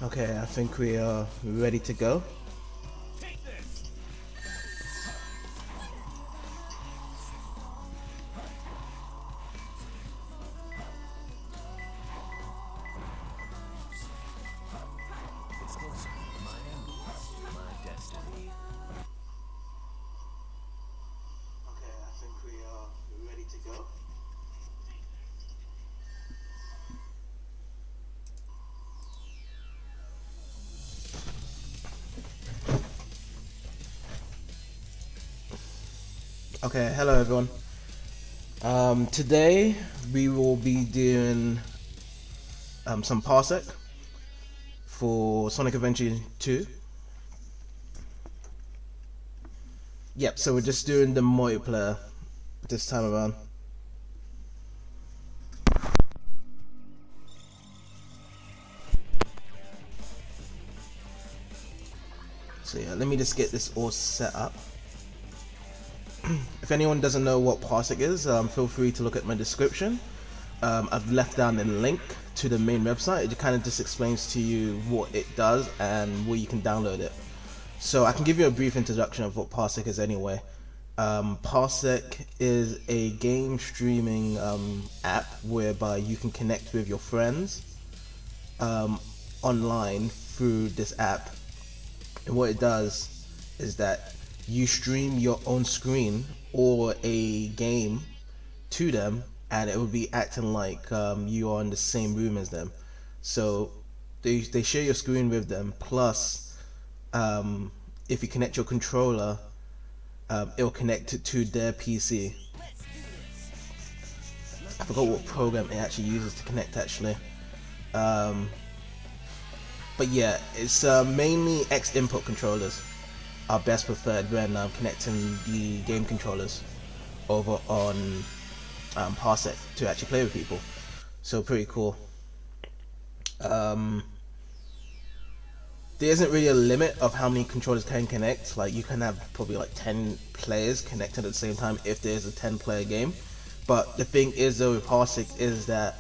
Okay, I think we are ready to go. Okay, I think we are ready to go. Okay, hello everyone. Today we will be doing some Parsec for Sonic Adventure 2. Yep, so we're just doing the multiplayer this time around. So yeah, let me just get this all set up. If anyone doesn't know what Parsec is, feel free to look at my description. I've left down the link to the main website. It kind of just explains to you what it does and where you can download it. So I can give you a brief introduction of what Parsec is anyway. Parsec is a game streaming app whereby you can connect with your friends online through this app. And what it does is that you stream your own screen or a game to them, and it will be acting like you are in the same room as them. So they share your screen with them. Plus, if you connect your controller, it will connect it to their PC. I forgot what program it actually uses to connect actually. But yeah, it's mainly X input controllers are best preferred when connecting the game controllers over on Parsec to actually play with people. So pretty cool. There isn't really a limit of how many controllers can connect. Like you can have probably like 10 players connected at the same time if there's a 10-player game. But the thing is though with Parsec is that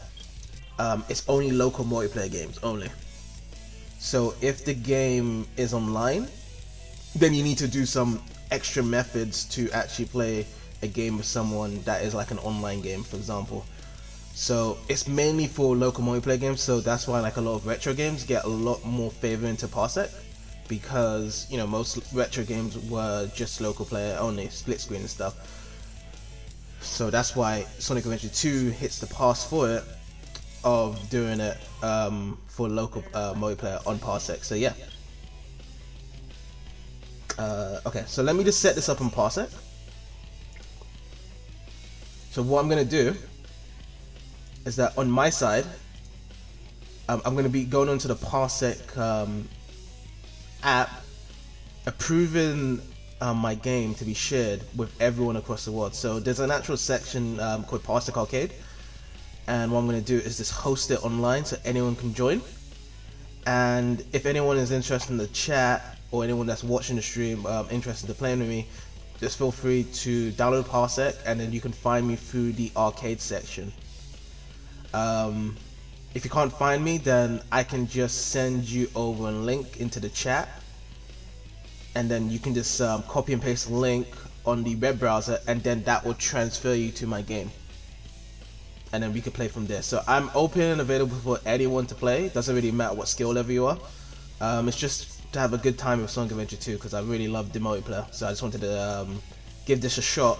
it's only local multiplayer games only. So if the game is online, then you need to do some extra methods to actually play a game with someone that is like an online game, for example. So it's mainly for local multiplayer games, so that's why like a lot of retro games get a lot more favor into Parsec, because you know most retro games were just local player only, split screen and stuff. So that's why Sonic Adventure 2 hits the pass for it of doing it for local multiplayer on Parsec. So yeah. Okay, so let me just set this up on Parsec. So what I'm gonna do is that on my side, I'm gonna be going onto the Parsec app, approving my game to be shared with everyone across the world. So there's an actual section called Parsec Arcade, and what I'm gonna do is just host it online so anyone can join. And if anyone is interested in the chat, or anyone that's watching the stream interested in playing with me, just feel free to download Parsec, and then you can find me through the arcade section. If you can't find me, then I can just send you over a link into the chat, and then you can just copy and paste the link on the web browser, and then that will transfer you to my game, and then we can play from there. So I'm open and available for anyone to play. Doesn't really matter what skill level you are. It's just to have a good time with Sonic Adventure 2 because I really love the multiplayer. So I just wanted to give this a shot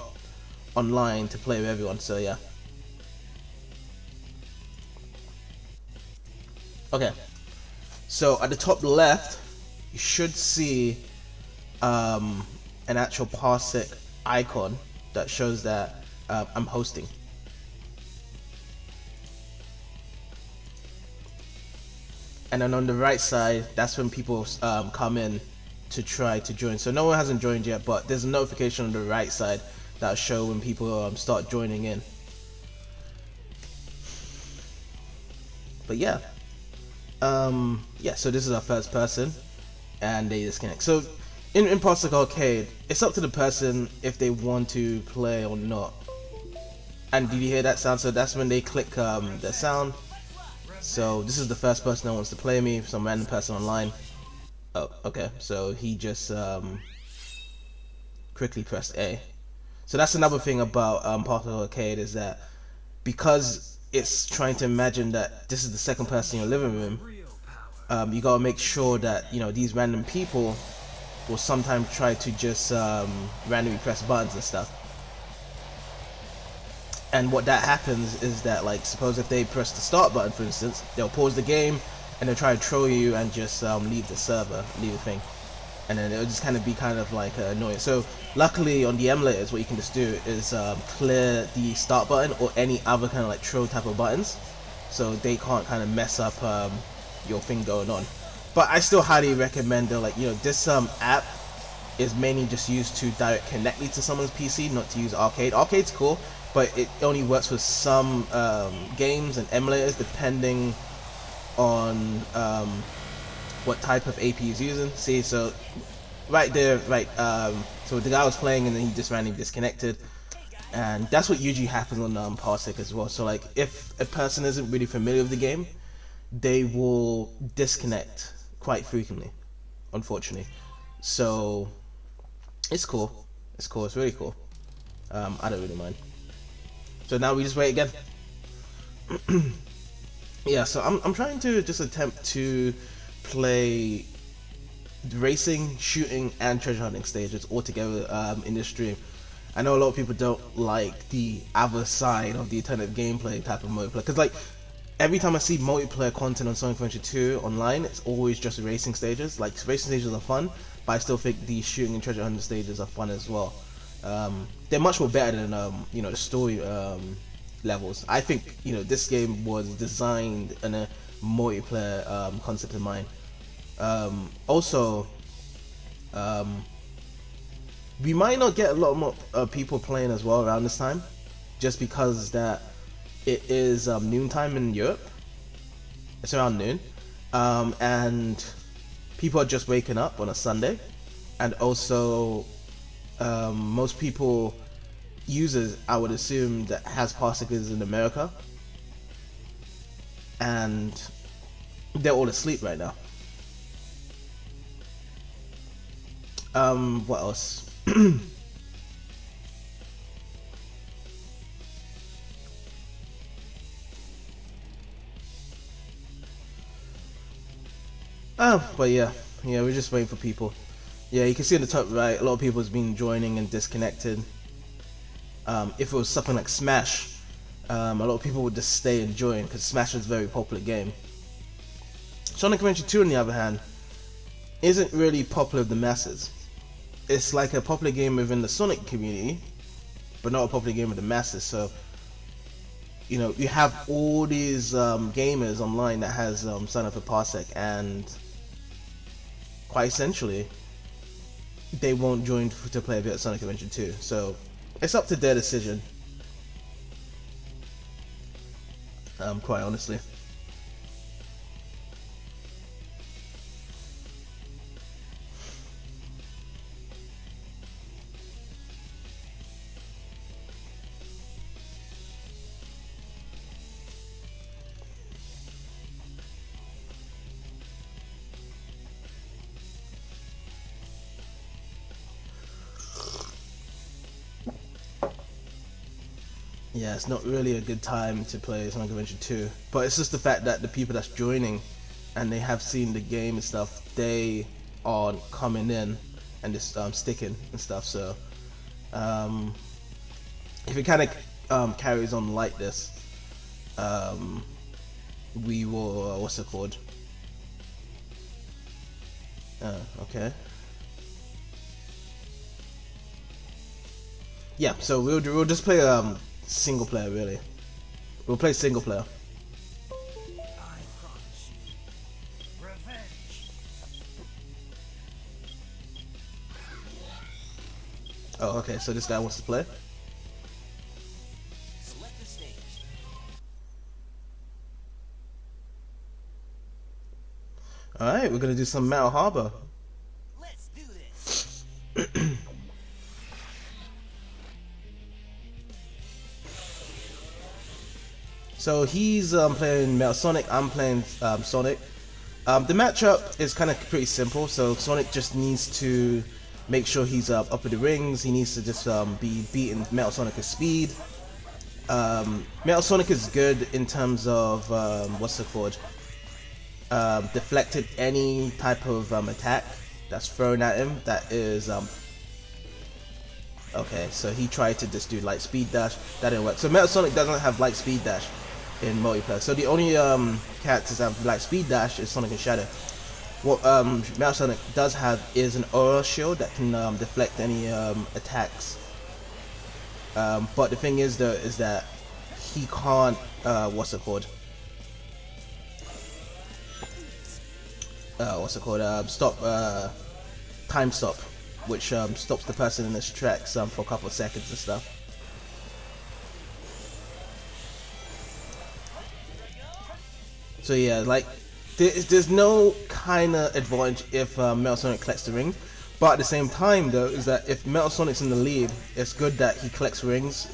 online to play with everyone. So yeah. Okay. So at the top left, you should see an actual Parsec icon that shows that I'm hosting. And then on the right side, that's when people come in to try to join. So no one hasn't joined yet, but there's a notification on the right side that'll show when people start joining in. But yeah, yeah. So this is our first person, and they disconnect. So in Parsec Arcade, it's up to the person if they want to play or not. And did you hear that sound? So that's when they click the sound. So this is the first person that wants to play me, some random person online. Oh, okay. So he just quickly pressed A. So that's another thing about Parsec Arcade, is that because it's trying to imagine that this is the second person in your living room, you gotta make sure that, you know, these random people will sometimes try to just randomly press buttons and stuff. And what that happens is that, like, suppose if they press the start button, for instance, they'll pause the game and they'll try to troll you and just leave the server, leave the thing, and then it'll just kind of be kind of like annoying. So luckily on the emulators, what you can just do is clear the start button or any other kind of like troll type of buttons, so they can't kind of mess up your thing going on. But I still highly recommend that, like, you know, this app is mainly just used to direct connect me to someone's PC, not to use Arcade. Arcade's cool, but it only works with some games and emulators depending on what type of AP he's using. See, so right there, right, so the guy was playing and then he just randomly disconnected, and that's what usually happens on Parsec as well. So like, if a person isn't really familiar with the game, they will disconnect quite frequently, unfortunately. So it's cool, it's cool, it's really cool. I don't really mind. So now we just wait again. Yeah, so I'm trying to just attempt to play racing, shooting, and treasure hunting stages all together in this stream. I know a lot of people don't like the other side of the alternative gameplay type of multiplayer, because like every time I see multiplayer content on Sonic Adventure 2 online, it's always just racing stages. Like, racing stages are fun, but I still think the shooting and treasure hunting stages are fun as well. They're much more better than you know, the story levels. I think, you know, this game was designed in a multiplayer concept in mind. Also, we might not get a lot more people playing as well around this time, just because that it is noontime in Europe. It's around noon, and people are just waking up on a Sunday, and also most people, users, I would assume, that has Parsec is in America, and they're all asleep right now. What else? Oh, but yeah, we're just waiting for people. Yeah, you can see in the top right, a lot of people has been joining and disconnected. If it was something like Smash, a lot of people would just stay and join, because Smash is a very popular game. Sonic Adventure 2, on the other hand, isn't really popular with the masses. It's like a popular game within the Sonic community, but not a popular game with the masses. So, you know, you have all these gamers online that has signed up for Parsec, and quite essentially, they won't join to play a bit of Sonic Adventure 2. So, it's up to their decision. Quite honestly. Yeah, it's not really a good time to play Sonic Adventure 2, but it's just the fact that the people that's joining and they have seen the game and stuff, they are coming in and just sticking and stuff. So if it kind of carries on like this, we will what's it called? Okay. Yeah, so we'll just play single player, really. We'll play single player. I promise you, revenge. Oh, okay, so this guy wants to play. Select the stage. Alright, we're gonna do some Metal Harbor. Let's do this. So he's playing Metal Sonic, I'm playing Sonic. The matchup is kind of pretty simple, so Sonic just needs to make sure he's up with the rings. He needs to just be beating Metal Sonic's speed. Metal Sonic is good in terms of what's it called? Deflected any type of attack that's thrown at him. That is okay. So he tried to just do light speed dash. That didn't work. So Metal Sonic doesn't have light speed dash in multiplayer. So the only characters that have light speed dash is Sonic and Shadow. What Metal Sonic does have is an aura shield that can deflect any attacks. But the thing is though is that he can't what's it called? Stop time stop, which stops the person in his tracks for a couple of seconds and stuff. So yeah, like there's no kind of advantage if Metal Sonic collects the ring, but at the same time though is that if Metal Sonic's in the lead, it's good that he collects rings,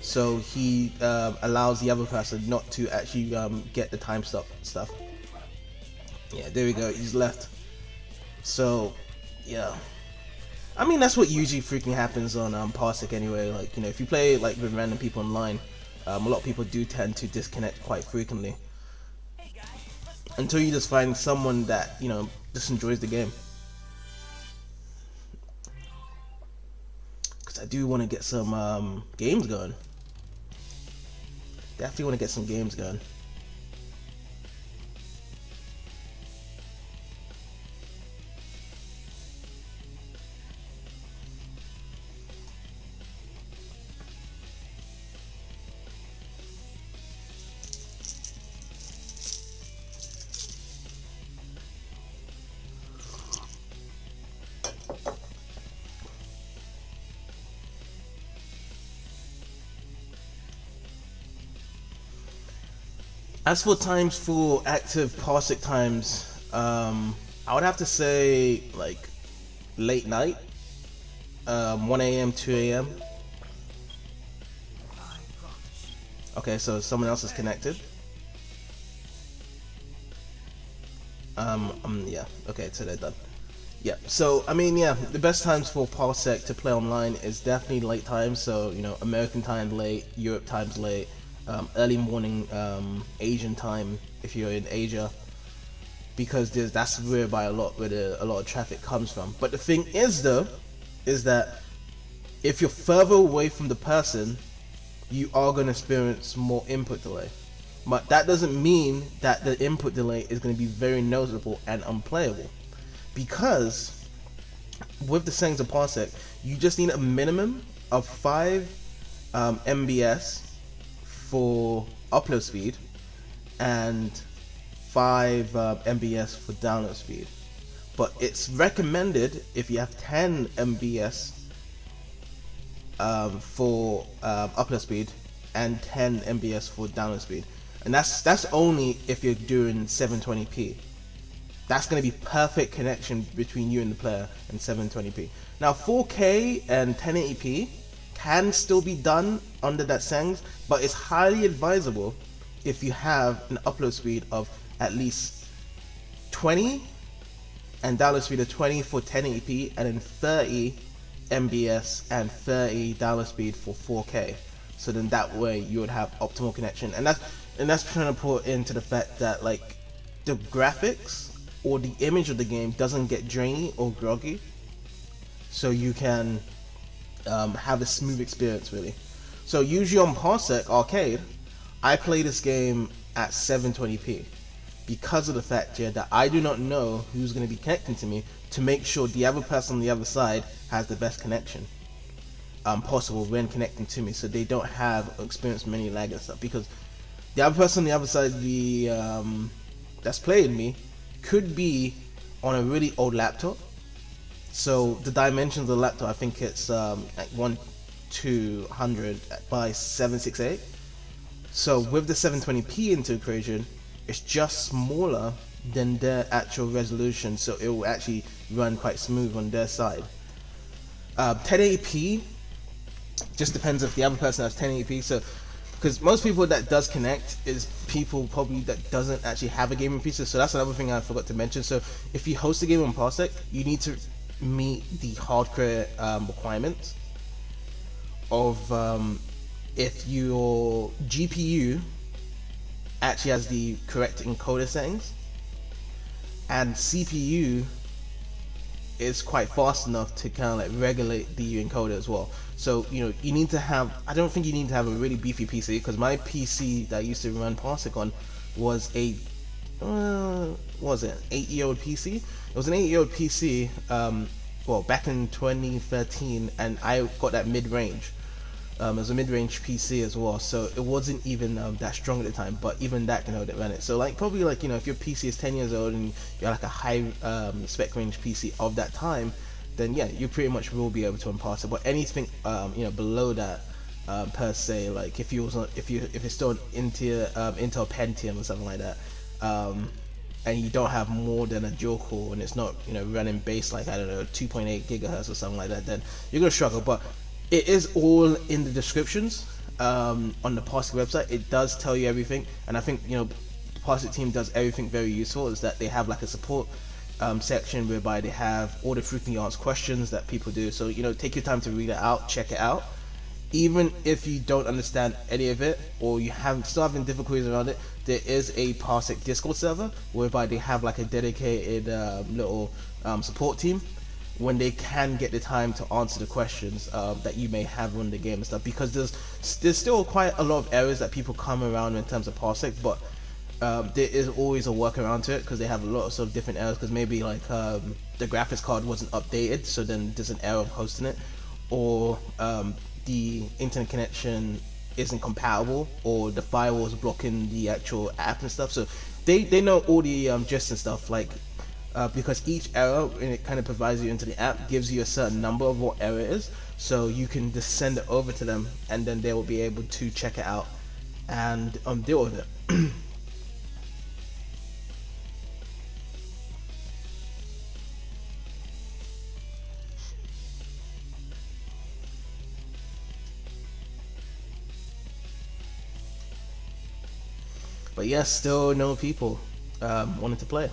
so he allows the other person not to actually get the time stop stuff. Yeah, there we go. He's left. So yeah, I mean that's what usually freaking happens on Parsec anyway. Like, you know, if you play like with random people online, a lot of people do tend to disconnect quite frequently until you just find someone that, you know, just enjoys the game. Because I do want to get some games going. Definitely want to get some games going. As for times for active Parsec times, I would have to say like late night, 1 a.m., 2 a.m. Okay, so someone else is connected. Yeah, okay, so they're done. Yeah, so I mean, yeah, the best times for Parsec to play online is definitely late times. So, you know, American time late, Europe times late, early morning Asian time if you're in Asia, because that's where a lot of traffic comes from. But the thing is though, is that if you're further away from the person, you are going to experience more input delay. But that doesn't mean that the input delay is going to be very noticeable and unplayable, because with the settings of Parsec, you just need a minimum of 5 MBS for upload speed and 5 MBS for download speed. But it's recommended if you have 10 MBS for upload speed and 10 MBS for download speed, and that's only if you're doing 720p. That's going to be perfect connection between you and the player in 720p. Now 4K and 1080p can still be done under that settings, but it's highly advisable if you have an upload speed of at least 20 and download speed of 20 for 1080p, and then 30 MBS and 30 download speed for 4K. So then that way you would have optimal connection, and that's trying to put into the fact that like the graphics or the image of the game doesn't get drainy or groggy, so you can have a smooth experience really. So usually on Parsec Arcade, I play this game at 720p because of the fact here that I do not know who's going to be connecting to me, to make sure the other person on the other side has the best connection possible when connecting to me, so they don't have experience many lag and stuff, because the other person on the other side of the that's playing me could be on a really old laptop. So the dimensions of the laptop, I think it's like 1200 by 768. So with the 720p into equation, it's just smaller than their actual resolution, so it will actually run quite smooth on their side. 1080p just depends if the other person has 1080p. So because most people that does connect is people probably that doesn't actually have a gaming PC. So that's another thing I forgot to mention. So if you host a game on Parsec, you need to meet the hardcore requirements of if your GPU actually has the correct encoder settings and CPU is quite fast enough to kind of like regulate the encoder as well. So you need to have, I don't think you need to have a really beefy PC, because my PC that I used to run Parsec on was a what was it, 8-year-old PC. It was an 8-year-old PC well, back in 2013, and I got that mid-range. It was a mid-range PC as well, so it wasn't even that strong at the time, but even that that ran it. So like probably like if your PC is 10 years old and you're like a high spec range PC of that time, then yeah, you pretty much will be able to unpass it. But anything below that, per se, like if it's still an Intel Pentium or something like that, and you don't have more than a dual core and it's not running base like, I don't know, 2.8 gigahertz or something like that, then you're gonna struggle. But it is all in the descriptions on the Parsec website. It does tell you everything, and I think the Parsec team does everything very useful. Is that they have like a support section whereby they have all the frequently asked questions that people do. So take your time to read it out, check it out. Even if you don't understand any of it, or you still having difficulties around it, there is a Parsec Discord server whereby they have like a dedicated little support team when they can get the time to answer the questions that you may have on the game and stuff, because there's still quite a lot of errors that people come around in terms of Parsec, but there is always a workaround to it, because they have a lot of sort of different errors, because maybe like the graphics card wasn't updated, so then there's an error of hosting it, or the internet connection isn't compatible, or the firewall is blocking the actual app and stuff. So they know all the gist and stuff, like because each error, when it kind of provides you into the app, gives you a certain number of what error is, so you can just send it over to them and then they will be able to check it out and deal with it. But yes, still no people wanting to play.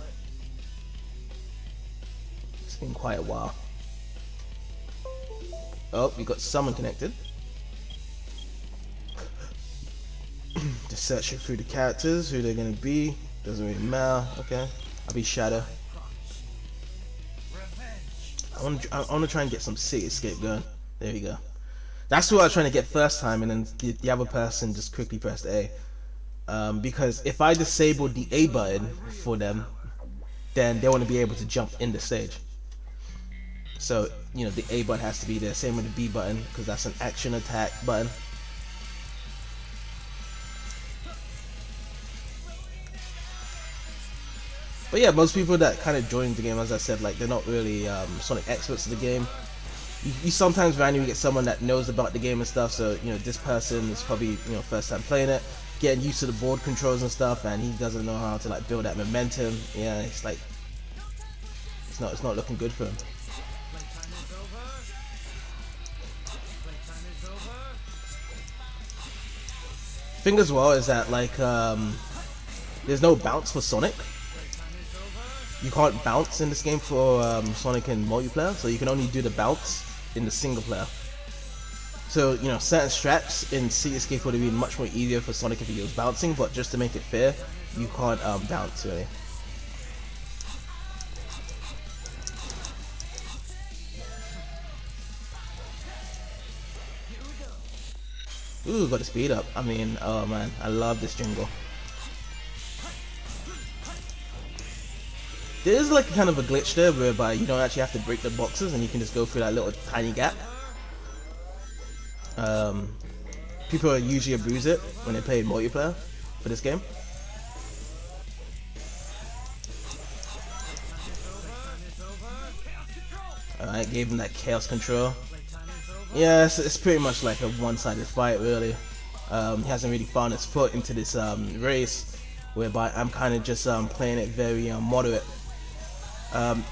It's been quite a while. Oh, we got someone connected. Just searching through the characters, who they're gonna be. Doesn't really matter. Okay, I'll be Shadow. I want to try and get some City Escape going. There we go. That's what I was trying to get first time, and then the other person just quickly pressed A. Because if I disable the A button for them, then they want to be able to jump in the stage. So the A button has to be there. Same with the B button, because that's an action attack button. But yeah, most people that kind of join the game, as I said, like they're not really Sonic experts in the game. You sometimes randomly get someone that knows about the game and stuff. So this person is probably first time playing it, getting used to the board controls and stuff, and he doesn't know how to like build that momentum. Yeah, it's like it's not looking good for him. Thing as well is that like there's no bounce for Sonic. You can't bounce in this game for Sonic in multiplayer, so you can only do the bounce in the single player. So certain strats in City Escape would have been much more easier for Sonic if he was bouncing, but just to make it fair, you can't bounce really. Ooh, got the speed up. I mean, oh man, I love this jingle. There is like kind of a glitch there whereby you don't actually have to break the boxes and you can just go through that little tiny gap. People usually abuse it when they play multiplayer for this game. Alright, gave him that chaos control. Yeah, it's pretty much like a one-sided fight really. He hasn't really found his foot into this race, whereby I'm kind of just playing it very moderate.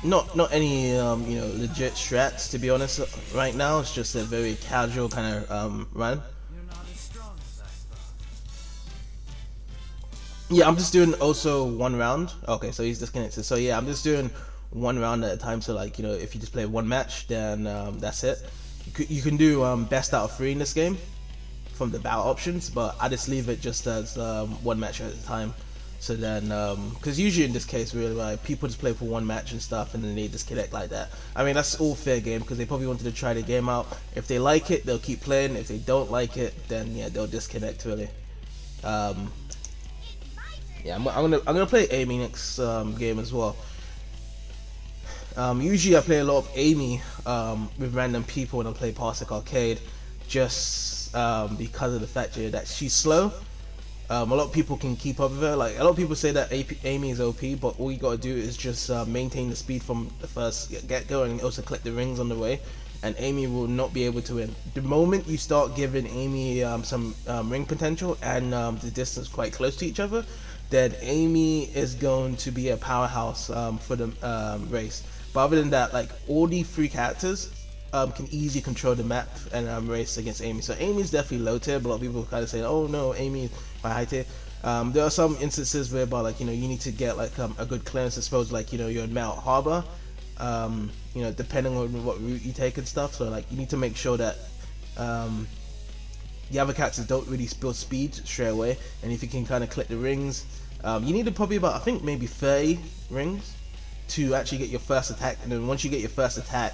Not any legit strats, to be honest. Right now it's just a very casual kind of run. Yeah, I'm just doing also one round. Okay, so he's disconnected. So yeah, I'm just doing one round at a time. So like, if you just play one match, then that's it. You can do best out of three in this game from the battle options, but I just leave it just as one match at a time. So then, because usually in this case, really, like, people just play for one match and stuff, and then they disconnect like that. I mean, that's all fair game because they probably wanted to try the game out. If they like it, they'll keep playing. If they don't like it, then yeah, they'll disconnect really. Um, yeah, I'm gonna play Amy next game as well. Usually I play a lot of Amy with random people when I play Parsec Arcade, just because of the fact that she's slow. A lot of people can keep up with her. Like a lot of people say that Amy is OP, but all you gotta do is just maintain the speed from the first get go and also collect the rings on the way. And Amy will not be able to win. The moment you start giving Amy some ring potential and the distance quite close to each other, then Amy is going to be a powerhouse for the race. But other than that, like all the three characters can easily control the map and race against Amy. So Amy's definitely low tier, but a lot of people kind of say, "Oh no, Amy is high tier." There are some instances whereby like you need to get like a good clearance. I suppose like you're in Mount Harbor, depending on what route you take and stuff. So like you need to make sure that the other characters don't really build speed straight away, and if you can kind of collect the rings, you need to probably about I think maybe 30 rings to actually get your first attack, and then once you get your first attack,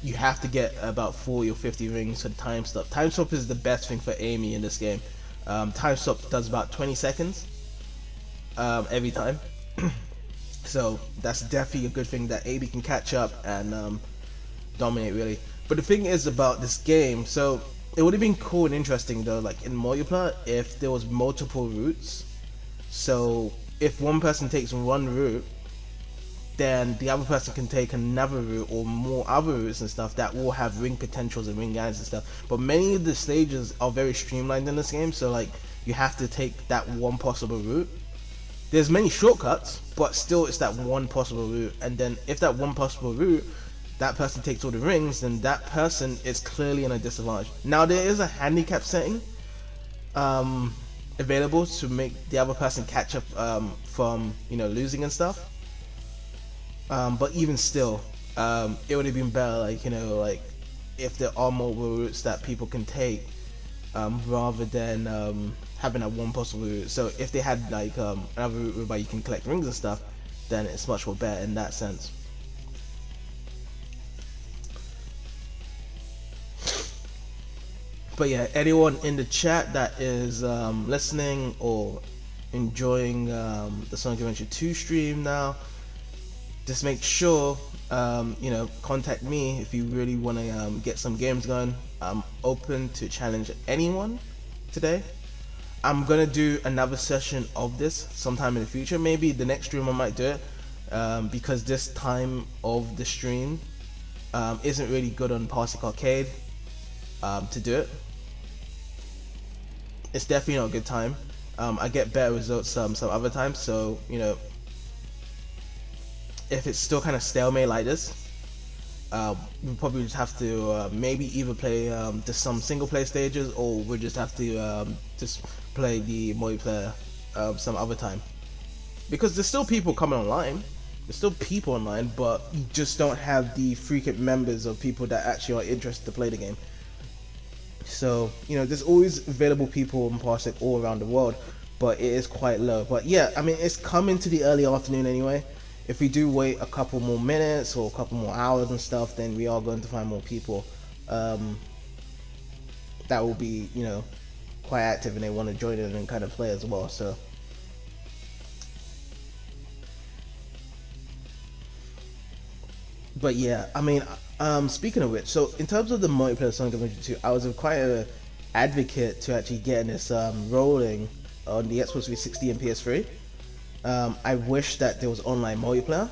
you have to get about 40 or 50 rings for the time stop. Time stop is the best thing for Amy in this game. Time stop does about 20 seconds every time. So that's definitely a good thing that Amy can catch up and dominate really. But the thing is about this game, so it would have been cool and interesting though, like in multiplayer, if there was multiple routes. So if one person takes one route, then the other person can take another route or more other routes and stuff that will have ring potentials and ring guides and stuff. But many of the stages are very streamlined in this game, so like you have to take that one possible route. There's many shortcuts, but still it's that one possible route. And then if that one possible route, that person takes all the rings, then that person is clearly in a disadvantage. Now there is a handicap setting available to make the other person catch up from losing and stuff. But even still, it would have been better, like if there are multiple routes that people can take, rather than having that one possible route. So if they had like another route whereby you can collect rings and stuff, then it's much more better in that sense. But yeah, anyone in the chat that is listening or enjoying the Sonic Adventure 2 stream now, just make sure contact me if you really want to get some games going. I'm open to challenge anyone today. I'm gonna do another session of this sometime in the future. Maybe the next stream I might do it, because this time of the stream isn't really good on Parsec Arcade to do it. It's definitely not a good time. I get better results some other times, so if it's still kind of stalemate like this, we probably just have to maybe either play just some single player stages, or we'll just have to just play the multiplayer some other time. Because there's still people coming online, there's still people online, but you just don't have the frequent members of people that actually are interested to play the game. So there's always available people in Parsec all around the world, but it is quite low. But yeah, I mean, it's coming to the early afternoon anyway. If we do wait a couple more minutes or a couple more hours and stuff, then we are going to find more people that will be quite active and they want to join in and kind of play as well. So but yeah, I mean, speaking of which, so in terms of the multiplayer Sonic Adventure 2, I was quite an advocate to actually getting this rolling on the Xbox 360 and PS3. I wish that there was online multiplayer,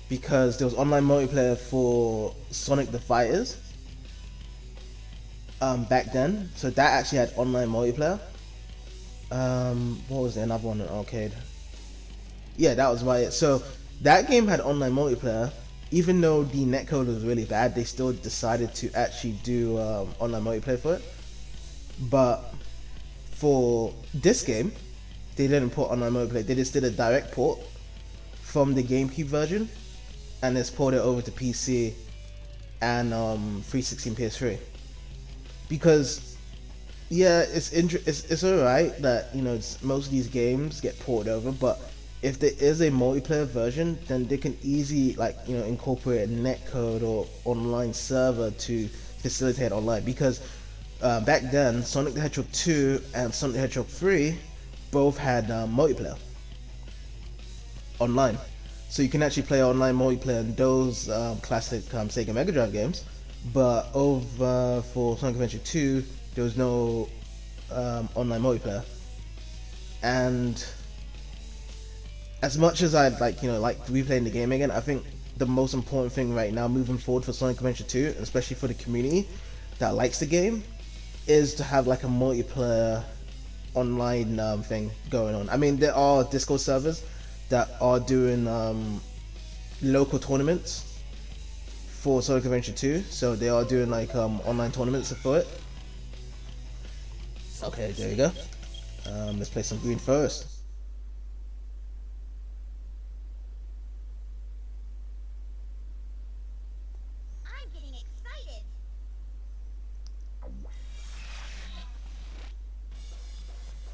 because there was online multiplayer for Sonic the Fighters back then, so that actually had online multiplayer. What was there, another one in arcade? Yeah, that was right. So that game had online multiplayer. Even though the netcode was really bad, they still decided to actually do online multiplayer for it. But for this game, they didn't put online multiplayer. They just did a direct port from the GameCube version, and it's ported over to PC and 360 and PS3. Because yeah, it's alright that most of these games get ported over, but if there is a multiplayer version, then they can easily incorporate a netcode or online server to facilitate online. Because back then, Sonic the Hedgehog 2 and Sonic the Hedgehog 3 both had multiplayer online, so you can actually play online multiplayer in those classic Sega Mega Drive games. But over for Sonic Adventure 2, there was no online multiplayer. And as much as I'd like replaying the game again, I think the most important thing right now moving forward for Sonic Adventure 2, especially for the community that likes the game, is to have like a multiplayer online thing going on. I mean, there are Discord servers that are doing local tournaments for Sonic Adventure 2, so they are doing like online tournaments for it. Okay, there you go. Let's play some green first. I'm getting excited.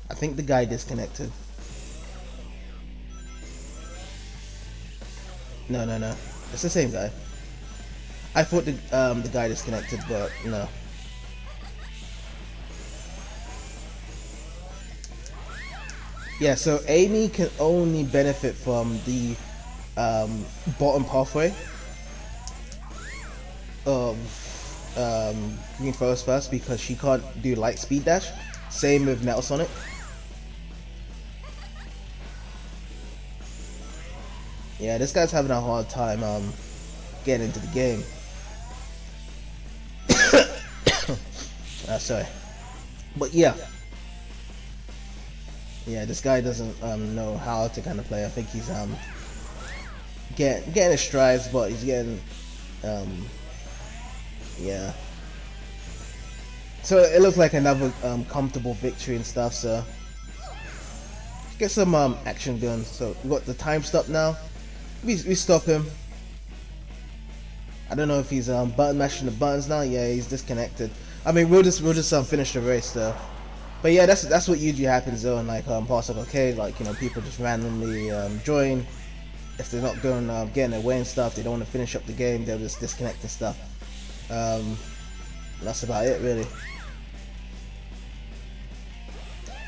I think the guy disconnected. No, it's the same guy. I thought the guy disconnected, but no. Yeah, so Amy can only benefit from the bottom pathway of Green Forest first, because she can't do light speed dash. Same with Metal Sonic. Yeah, this guy's having a hard time getting into the game. Sorry, but yeah, this guy doesn't know how to kind of play. I think he's getting his strides, but he's getting yeah. So it looks like another comfortable victory and stuff. So let's get some action going. So we got the time stop now. We stop him. I don't know if he's button mashing the buttons now. Yeah, he's disconnected. I mean, we'll just finish the race though. But yeah, that's what usually happens though in like Parsec Arcade. Like people just randomly join. If they're not going getting their way and stuff, they don't want to finish up the game. They'll just disconnect and stuff. That's about it really.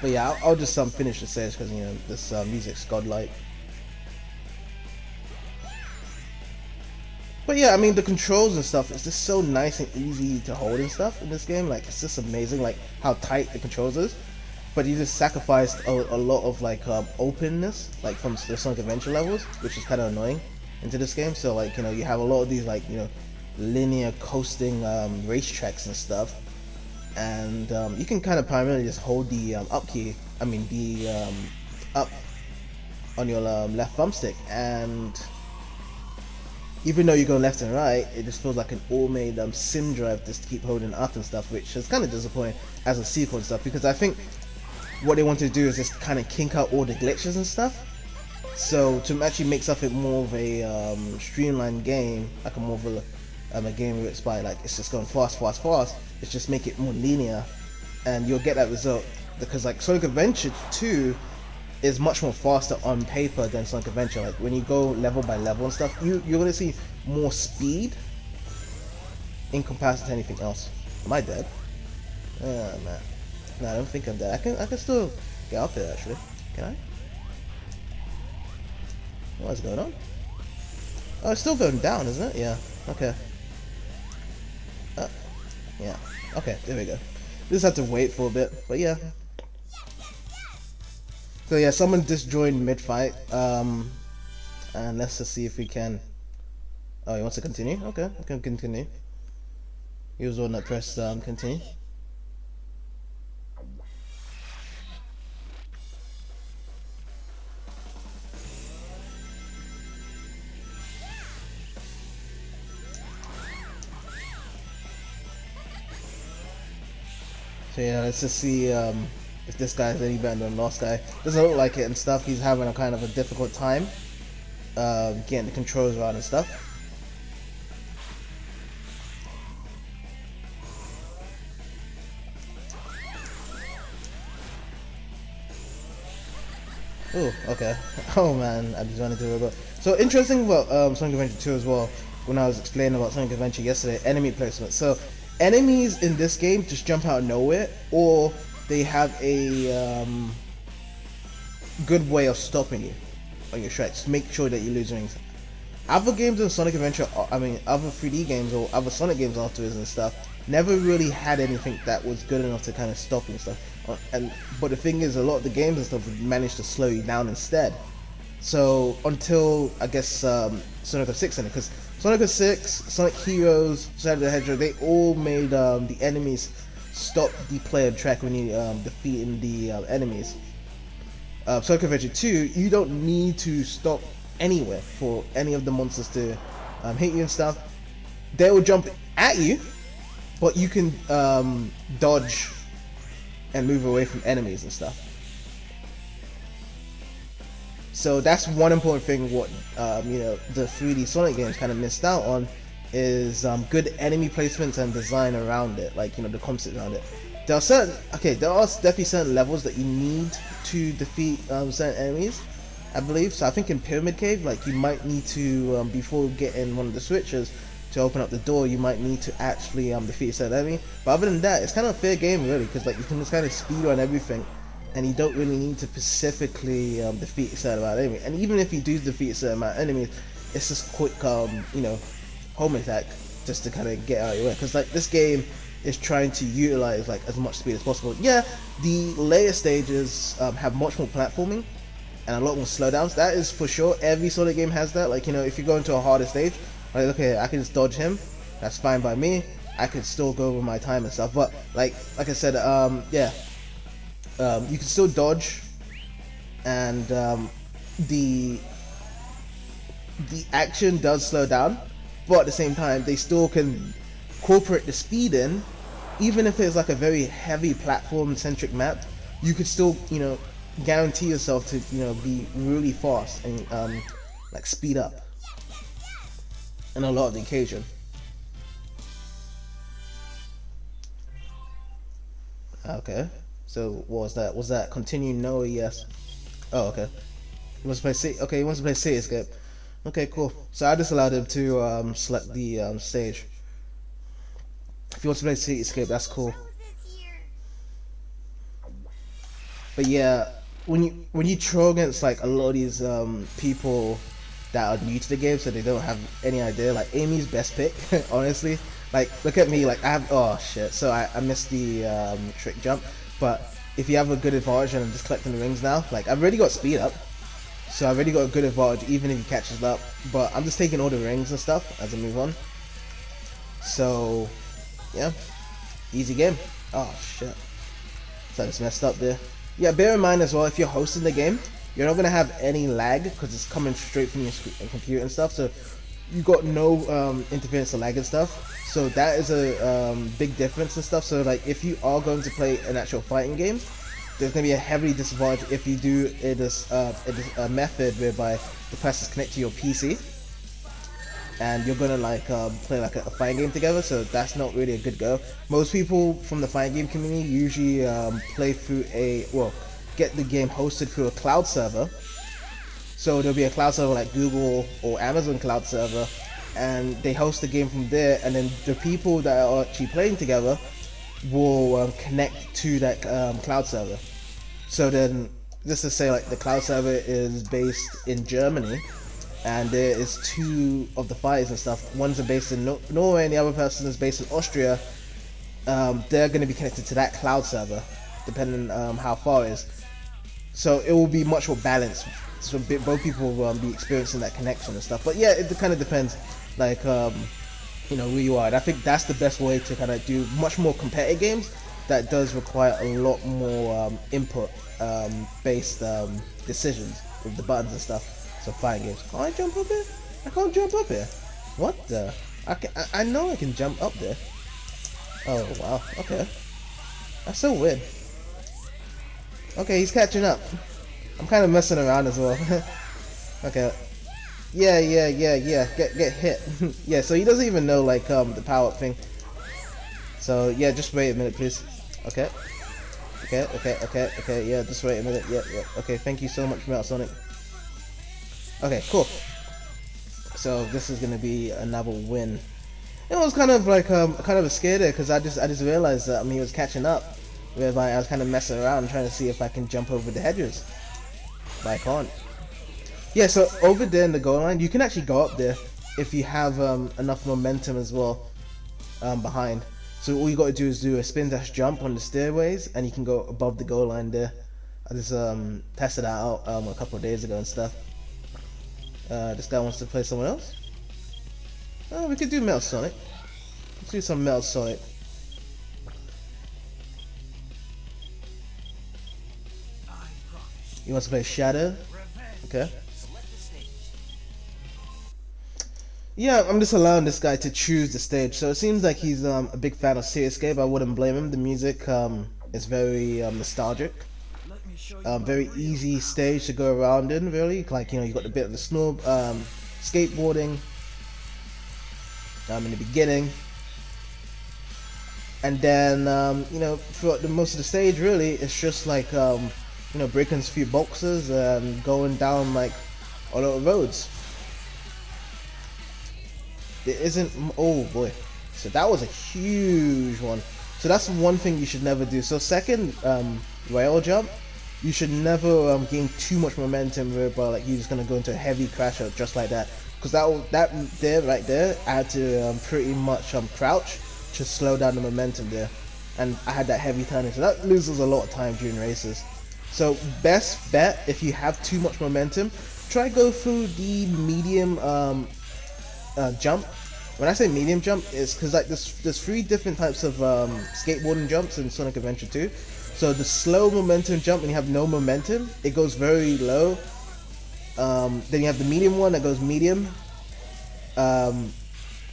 But yeah, I'll just finish the stage because this music's godlike. But yeah, I mean the controls and stuff is just so nice and easy to hold and stuff in this game. Like it's just amazing, like how tight the controls is. But you just sacrificed a lot of like openness, like from the Sonic Adventure levels, which is kind of annoying into this game. So like you have a lot of these like linear coasting racetracks and stuff, and you can kind of primarily just hold the up key. I mean the up on your left thumbstick, and even though you go left and right, it just feels like an all-made sim drive just to keep holding up and stuff, which is kind of disappointing as a sequel and stuff, because I think what they want to do is just kind of kink out all the glitches and stuff. So to actually make something more of a streamlined game, like a more of a game where it's by like it's just going fast, it's just make it more linear, and you'll get that result. Because like Sonic Adventure 2 is much more faster on paper than Sonic Adventure. Like when you go level by level and stuff, you're gonna see more speed in comparison to anything else. Am I dead? Oh man. No, I don't think I'm dead. I can still get up there actually. Can I? What's going on? Oh, it's still going down, isn't it? Yeah. Okay. Yeah. Okay, there we go. Just have to wait for a bit, but yeah. So yeah, someone just joined mid-fight, and let's just see if we can. Oh, he wants to continue? Okay, we can continue. He was the one that pressed continue. So yeah, let's just see if this guy's any better than the last guy. Doesn't look like it and stuff. He's having a kind of a difficult time getting the controls around and stuff. Oh, okay. Oh man, I just wanted to robot. So interesting about Sonic Adventure 2 as well, when I was explaining about Sonic Adventure yesterday, enemy placement. So enemies in this game just jump out of nowhere, or they have a good way of stopping you on your tracks. Make sure that you lose rings. Other games in Sonic Adventure, I mean other 3D games or other Sonic games afterwards and stuff, never really had anything that was good enough to kind of stop and stuff. But the thing is, a lot of the games and stuff managed to slow you down instead. So until I guess Sonic 06 in it, because Sonic 06, Sonic Heroes, Sonic the Hedgehog, they all made the enemies stop the player track when you defeating the enemies. Sonic Adventure 2, you don't need to stop anywhere for any of the monsters to hit you and stuff. They will jump at you, but you can dodge and move away from enemies and stuff. So that's one important thing what the 3D Sonic games kind of missed out on is good enemy placements and design around it, like the concept around it. There are definitely certain levels that you need to defeat certain enemies, I believe. So I think in Pyramid Cave, like you might need to before getting one of the switches to open up the door, you might need to actually defeat a certain enemy. But other than that, it's kind of a fair game really, because like you can just kind of speed on everything, and you don't really need to specifically defeat a certain amount of enemies. And even if you do defeat a certain amount of enemies, it's just quick home attack just to kind of get out of your way. Because like this game is trying to utilize like as much speed as possible. Yeah, the later stages have much more platforming and a lot more slowdowns. That is for sure. Every Sonic game has that. Like if you go into a harder stage, like okay, I can just dodge him. That's fine by me. I can still go over my time and stuff. But like I said, you can still dodge, and the action does slow down. But at the same time, they still can incorporate the speed in, even if it's like a very heavy platform-centric map. You could still, guarantee yourself to, be really fast and like speed up on a lot of the occasion. Okay, so what was that? Was that continue? No, yes. Oh, okay. He wants to play C. Okay, he wants to play Cityscape. Okay, cool. So I just allowed him to select the stage. If he wants to play Cityscape, that's cool. But yeah, when you throw against like a lot of these people that are new to the game, so they don't have any idea, like Amy's best pick, honestly. Like look at me, like I have, oh shit, so I missed the trick jump. But if you have a good advantage and I'm just collecting the rings now, like I've already got speed up, so I've already got a good advantage even if he catches up. But I'm just taking all the rings and stuff as I move on. So yeah, easy game. Oh shit, so I just messed up there. Yeah, bear in mind as well, if you're hosting the game, you're not gonna have any lag because it's coming straight from your computer and stuff. So you got no interference or lag and stuff. So that is a big difference and stuff. So like if you are going to play an actual fighting game, there's gonna be a heavy disadvantage if you do a method whereby the presses connect to your PC, and you're gonna like play like a fighting game together. So that's not really a good go. Most people from the fighting game community usually play through get the game hosted through a cloud server. So there'll be a cloud server like Google or Amazon cloud server, and they host the game from there, and then the people that are actually playing together will connect to that cloud server. So then, just to say, like the cloud server is based in Germany, and there is two of the fighters and stuff. One's based in Norway, and the other person is based in Austria. They're going to be connected to that cloud server, depending on how far it is. So it will be much more balanced. So both people will be experiencing that connection and stuff. But yeah, it kind of depends, like who you are. And I think that's the best way to kind of do much more competitive games that does require a lot more input based decisions with the buttons and stuff. So fighting games. Can I jump up here? I can't jump up here. What the? I know I can jump up there. Oh wow. Okay. That's so weird. Okay, he's catching up. I'm kind of messing around as well. Okay. Yeah. Get hit. Yeah. So he doesn't even know like the power up thing. So yeah, just wait a minute, please. Okay. Okay. Yeah, just wait a minute. Yeah. Okay. Thank you so much, Metal Sonic. Okay. Cool. So this is gonna be another win. It was kind of like kind of a scare there because I just realized that he was catching up. Whereby I was kind of messing around trying to see if I can jump over the hedges, but I can't. Yeah, so over there in the goal line, you can actually go up there if you have enough momentum as well behind. So all you got to do is do a spin dash jump on the stairways, and you can go above the goal line there. I just tested that out a couple of days ago and stuff. This guy wants to play someone else. Oh, we could do Metal Sonic. Let's do some Metal Sonic. He wants to play Shadow. Okay. Yeah, I'm just allowing this guy to choose the stage. So it seems like he's a big fan of Seascape. I wouldn't blame him. The music is very nostalgic. Very easy stage to go around in, really. Like, you know, you got a bit of the snow, skateboarding in the beginning. And then, you know, throughout the most of the stage, really, it's just like, you know, breaking a few boxes and going down like a lot of roads. There isn't. Oh boy, so that was a huge one. So that's one thing you should never do. So second rail jump, you should never gain too much momentum whereby like you're just gonna go into a heavy crash out just like that. Because that there right there, I had to pretty much crouch to slow down the momentum there, and I had that heavy turning, so that loses a lot of time during races. So best bet, if you have too much momentum, try go through the medium jump. When I say medium jump, it's because like there's 3 different types of skateboarding jumps in Sonic Adventure 2. So the slow momentum jump, when you have no momentum, it goes very low. Then you have the medium one that goes medium, and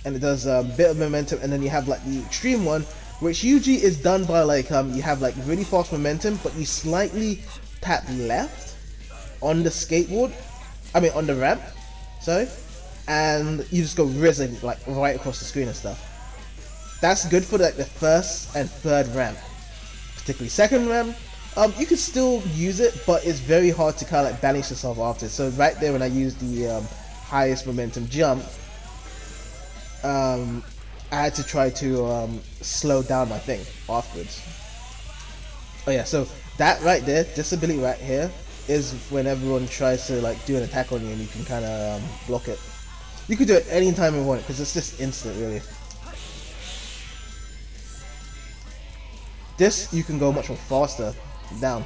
it does a bit of momentum. And then you have like the extreme one, which usually is done by like you have like really fast momentum, but you slightly tap left on the skateboard. I mean on the ramp, sorry, and you just go risen like right across the screen and stuff. That's good for like the first and third ramp, particularly second ramp. You can still use it, but it's very hard to kind of like balance yourself after. So right there, when I used the highest momentum jump, I had to try to slow down my thing afterwards. Oh yeah, so that right there, this ability right here, is when everyone tries to like do an attack on you and you can kind of block it. You could do it anytime you want because it's just instant, really. This, you can go much more faster down.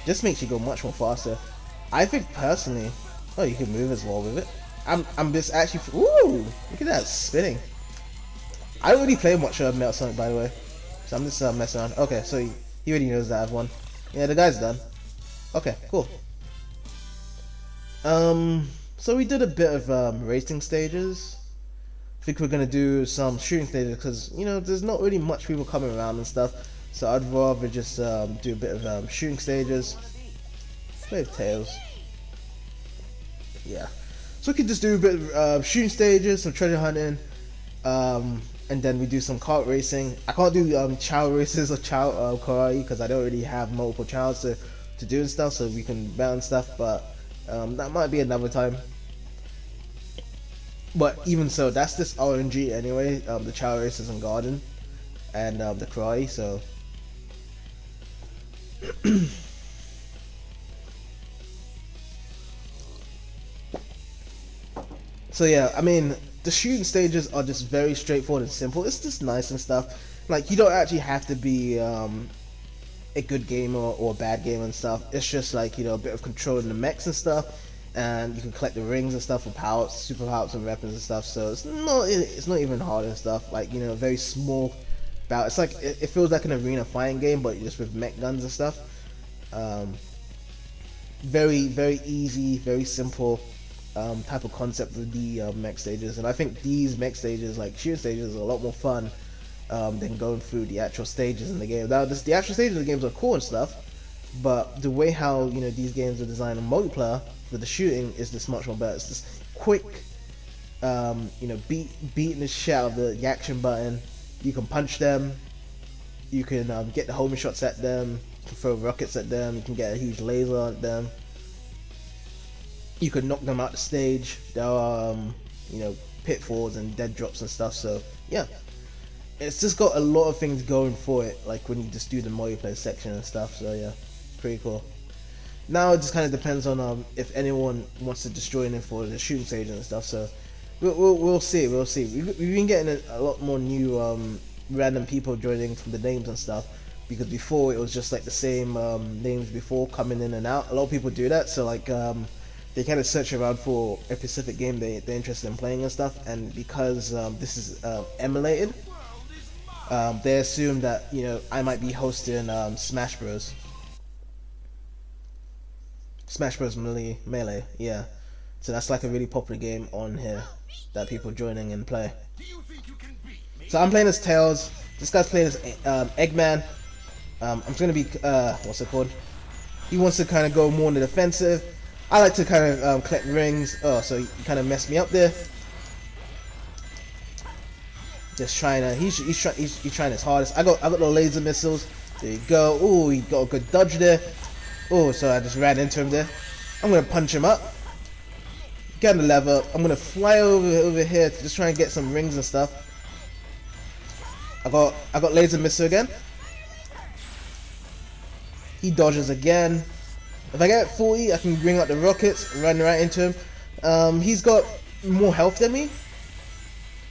This makes you go much more faster. I think personally, oh, you can move as well with it. I'm just actually, ooh, look at that spinning. I don't really play much Metal Sonic, by the way, so I'm just messing around. Okay, so he already knows that I've won. Yeah, the guy's done. Okay, cool. So we did a bit of racing stages. I think we're gonna do some shooting stages because, you know, there's not really much people coming around and stuff. So I'd rather just do a bit of shooting stages. Play with Tails. Yeah. So we could just do a bit of shooting stages, some treasure hunting, and then we do some kart racing. I can't do chow races or chow karate because I don't really have multiple chows to do and stuff, so we can balance stuff, but that might be another time. But even so, that's just RNG anyway, the chow races and garden, and the karate, so so yeah, I mean, the shooting stages are just very straightforward and simple. It's just nice and stuff. Like, you don't actually have to be a good gamer or a bad gamer and stuff. It's just like, you know, a bit of controlling the mechs and stuff, and you can collect the rings and stuff for power-ups, super power-ups and weapons and stuff. So it's not even hard and stuff. Like, you know, very small bout. It's like it feels like an arena fighting game, but just with mech guns and stuff. Very easy, very simple type of concept with the mech stages, and I think these mech stages, like shooting stages, are a lot more fun than going through the actual stages in the game. Now, the actual stages of the games are cool and stuff, But the way how these games are designed in multiplayer with the shooting is just much more better. It's just quick, beating the shit out of the action button. You can punch them. You can get the homing shots at them. You can throw rockets at them. You can get a huge laser at them. You can knock them out the stage. There are pitfalls and dead drops and stuff. So yeah, it's just got a lot of things going for it. Like when you just do the multiplayer section and stuff. So yeah, pretty cool. Now it just kind of depends on if anyone wants to just join in for the shooting stage and stuff. So we'll see. We've been getting a lot more new random people joining from the names and stuff, because before it was just like the same names before coming in and out. A lot of people do that, so like they kind of search around for a specific game they're interested in playing and stuff, and because this is emulated, they assume that I might be hosting Smash Bros. Melee, yeah. So that's like a really popular game on here that people joining and play. So I'm playing as Tails. This guy's playing as Eggman. I'm just gonna be what's it called? He wants to kind of go more on the defensive. I like to kind of collect rings. Oh, so he kind of messed me up there. Just trying to. He's trying his hardest. I got the laser missiles. There you go. Oh, he got a good dodge there. Oh, so I just ran into him there. I'm gonna punch him up. Get the level up. I'm gonna fly over here to just try and get some rings and stuff. I got laser missile again. He dodges again. If I get 40, I can bring out the rockets, run right into him. He's got more health than me,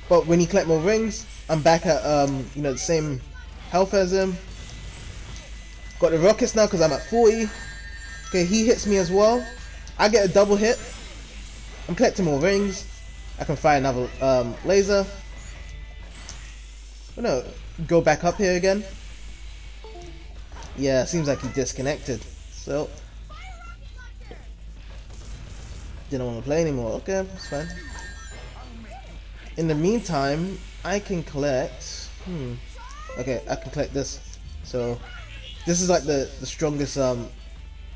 but when he collect more rings, I'm back at the same health as him. Got the rockets now because I'm at 40. Okay, he hits me as well. I get a double hit. I'm collecting more rings. I can fire another laser. I'm gonna go back up here again. Yeah, seems like he disconnected. So didn't want to play anymore. Okay, that's fine. In the meantime, I can collect. Okay, I can collect this. So this is like the strongest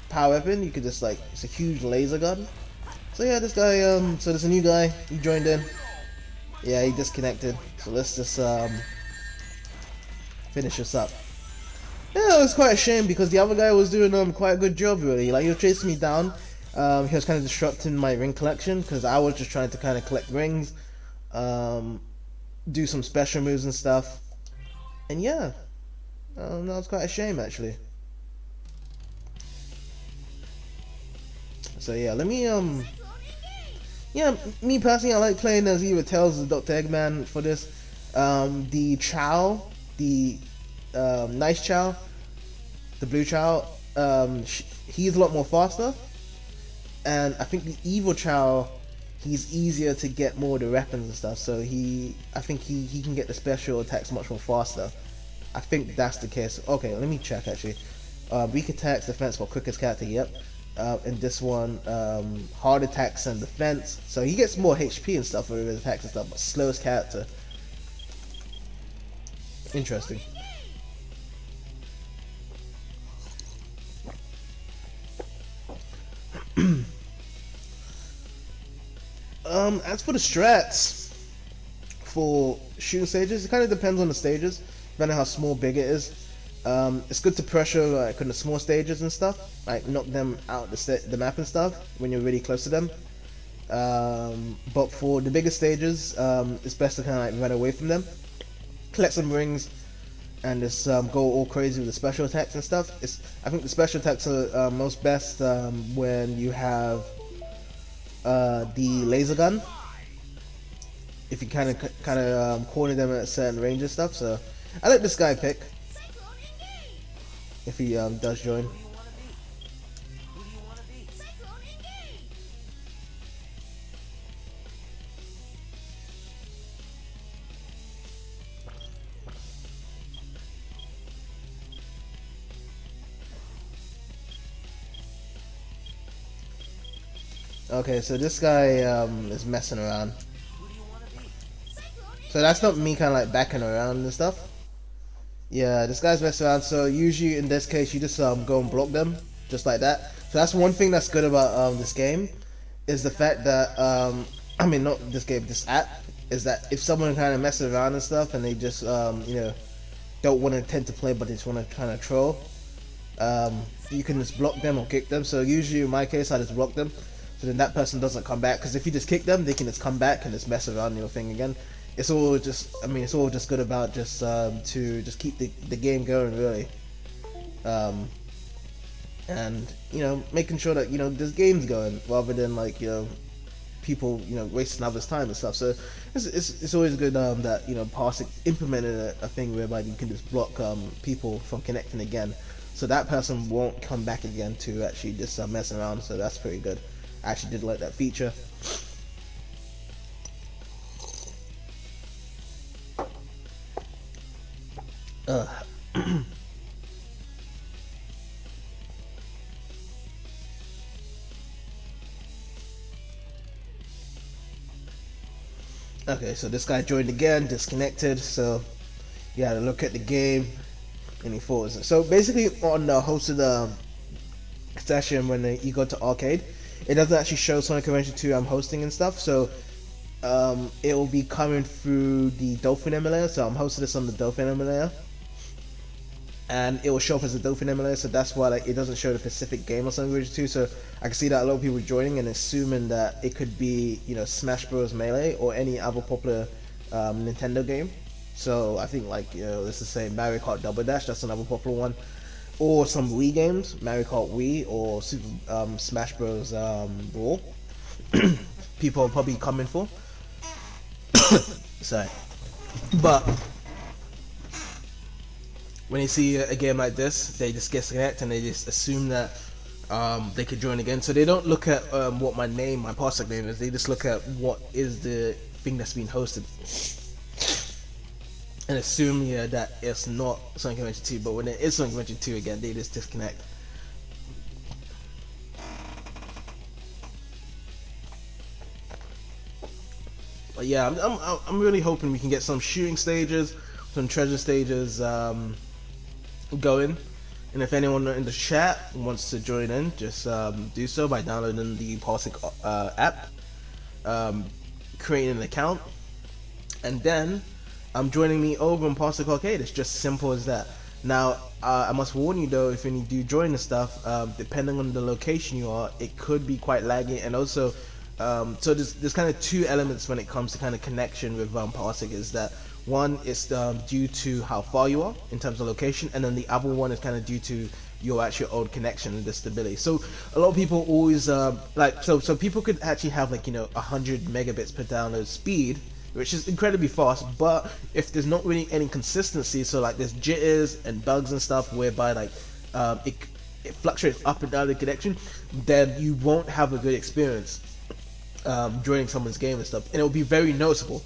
power weapon. You could just like, it's a huge laser gun. So yeah, this guy. So there's a new guy. He joined in. Yeah, he disconnected. So let's just finish this up. Yeah, it was quite a shame because the other guy was doing quite a good job really. Like he was chasing me down. He was kind of disrupting my ring collection because I was just trying to kind of collect rings, do some special moves and stuff. And yeah, that was quite a shame actually. So yeah, let me yeah, me personally, I like playing as either Tails or Dr. Eggman for this. The Chow, the nice Chow, the blue Chow, he's a lot more faster, and I think the evil Chow, he's easier to get more of the weapons and stuff. So I think he can get the special attacks much more faster. I think that's the case. Okay, let me check actually. Weak attacks, defense for quickest character. Yep. And this one, hard attacks and defense. So he gets more HP and stuff for his attacks and stuff, but slowest character. Interesting. As for the strats for shooting stages, it kind of depends on the stages, depending on how small, big it is. It's good to pressure like on the small stages and stuff, like knock them out the map and stuff when you're really close to them. But for the bigger stages, it's best to kind of like run away from them, collect some rings, and just go all crazy with the special attacks and stuff. I think the special attacks are most best when you have the laser gun. If you kind of corner them at a certain range and stuff. So I like this guy pick. If he does join. Okay, so this guy is messing around. So that's not me kind of like backing around and stuff. Yeah, this guy's messing around. So usually in this case, you just go and block them, just like that. So that's one thing that's good about this game, is the fact that I mean not this game, this app, is that if someone kind of messes around and stuff, and they just you know don't want to intend to play, but they just want to kind of troll, you can just block them or kick them. So usually in my case, I just block them, so then that person doesn't come back. Because if you just kick them, they can just come back and just mess around your thing again. It's all just, I mean, it's all just good about just to just keep the game going really, and you know making sure that you know this game's going rather than like you know people you know wasting others' time and stuff. So it's always good that you know Parsec implemented a thing whereby you can just block people from connecting again, so that person won't come back again to actually just mess around. So that's pretty good. I actually did like that feature. Okay, so this guy joined again, disconnected. So you had to look at the game, and he falls. So basically, on the hosted session when you go to arcade, it doesn't actually show Sonic Adventure 2 I'm hosting and stuff. So it will be coming through the Dolphin emulator. So I'm hosting this on the Dolphin emulator, and it will show up as a Dolphin emulator. So that's why like it doesn't show the specific game or Sonic Adventure 2. So I can see that a lot of people are joining and assuming that it could be you know Smash Bros Melee or any other popular Nintendo game. So I think like you know let's just say Mario Kart Double Dash, that's another popular one, or some Wii games, Mario Kart Wii or Super Smash Bros Brawl. People are probably coming for. Sorry, but when they see a game like this, they just disconnect and they just assume that they could join again. So they don't look at what my Parsec name is. They just look at what is the thing that's being hosted and assume that it's not Sonic Adventure 2. But when it is Sonic Adventure 2 again, they just disconnect. But yeah, I'm really hoping we can get some shooting stages, some treasure stages going. And if anyone in the chat wants to join in, just do so by downloading the Parsec app, creating an account, and then joining me over on Parsec Arcade. It's just simple as that. Now, I must warn you though, if you do join the stuff, depending on the location you are, it could be quite laggy. And also, so there's kind of two elements when it comes to kind of connection with Parsec. Is that one is due to how far you are in terms of location, and then the other one is kind of due to your actual old connection and the stability. So a lot of people always like so people could actually have like 100 megabits per download speed, which is incredibly fast, but if there's not really any consistency, so like there's jitters and bugs and stuff whereby like it fluctuates up and down the connection, then you won't have a good experience joining someone's game and stuff, and it will be very noticeable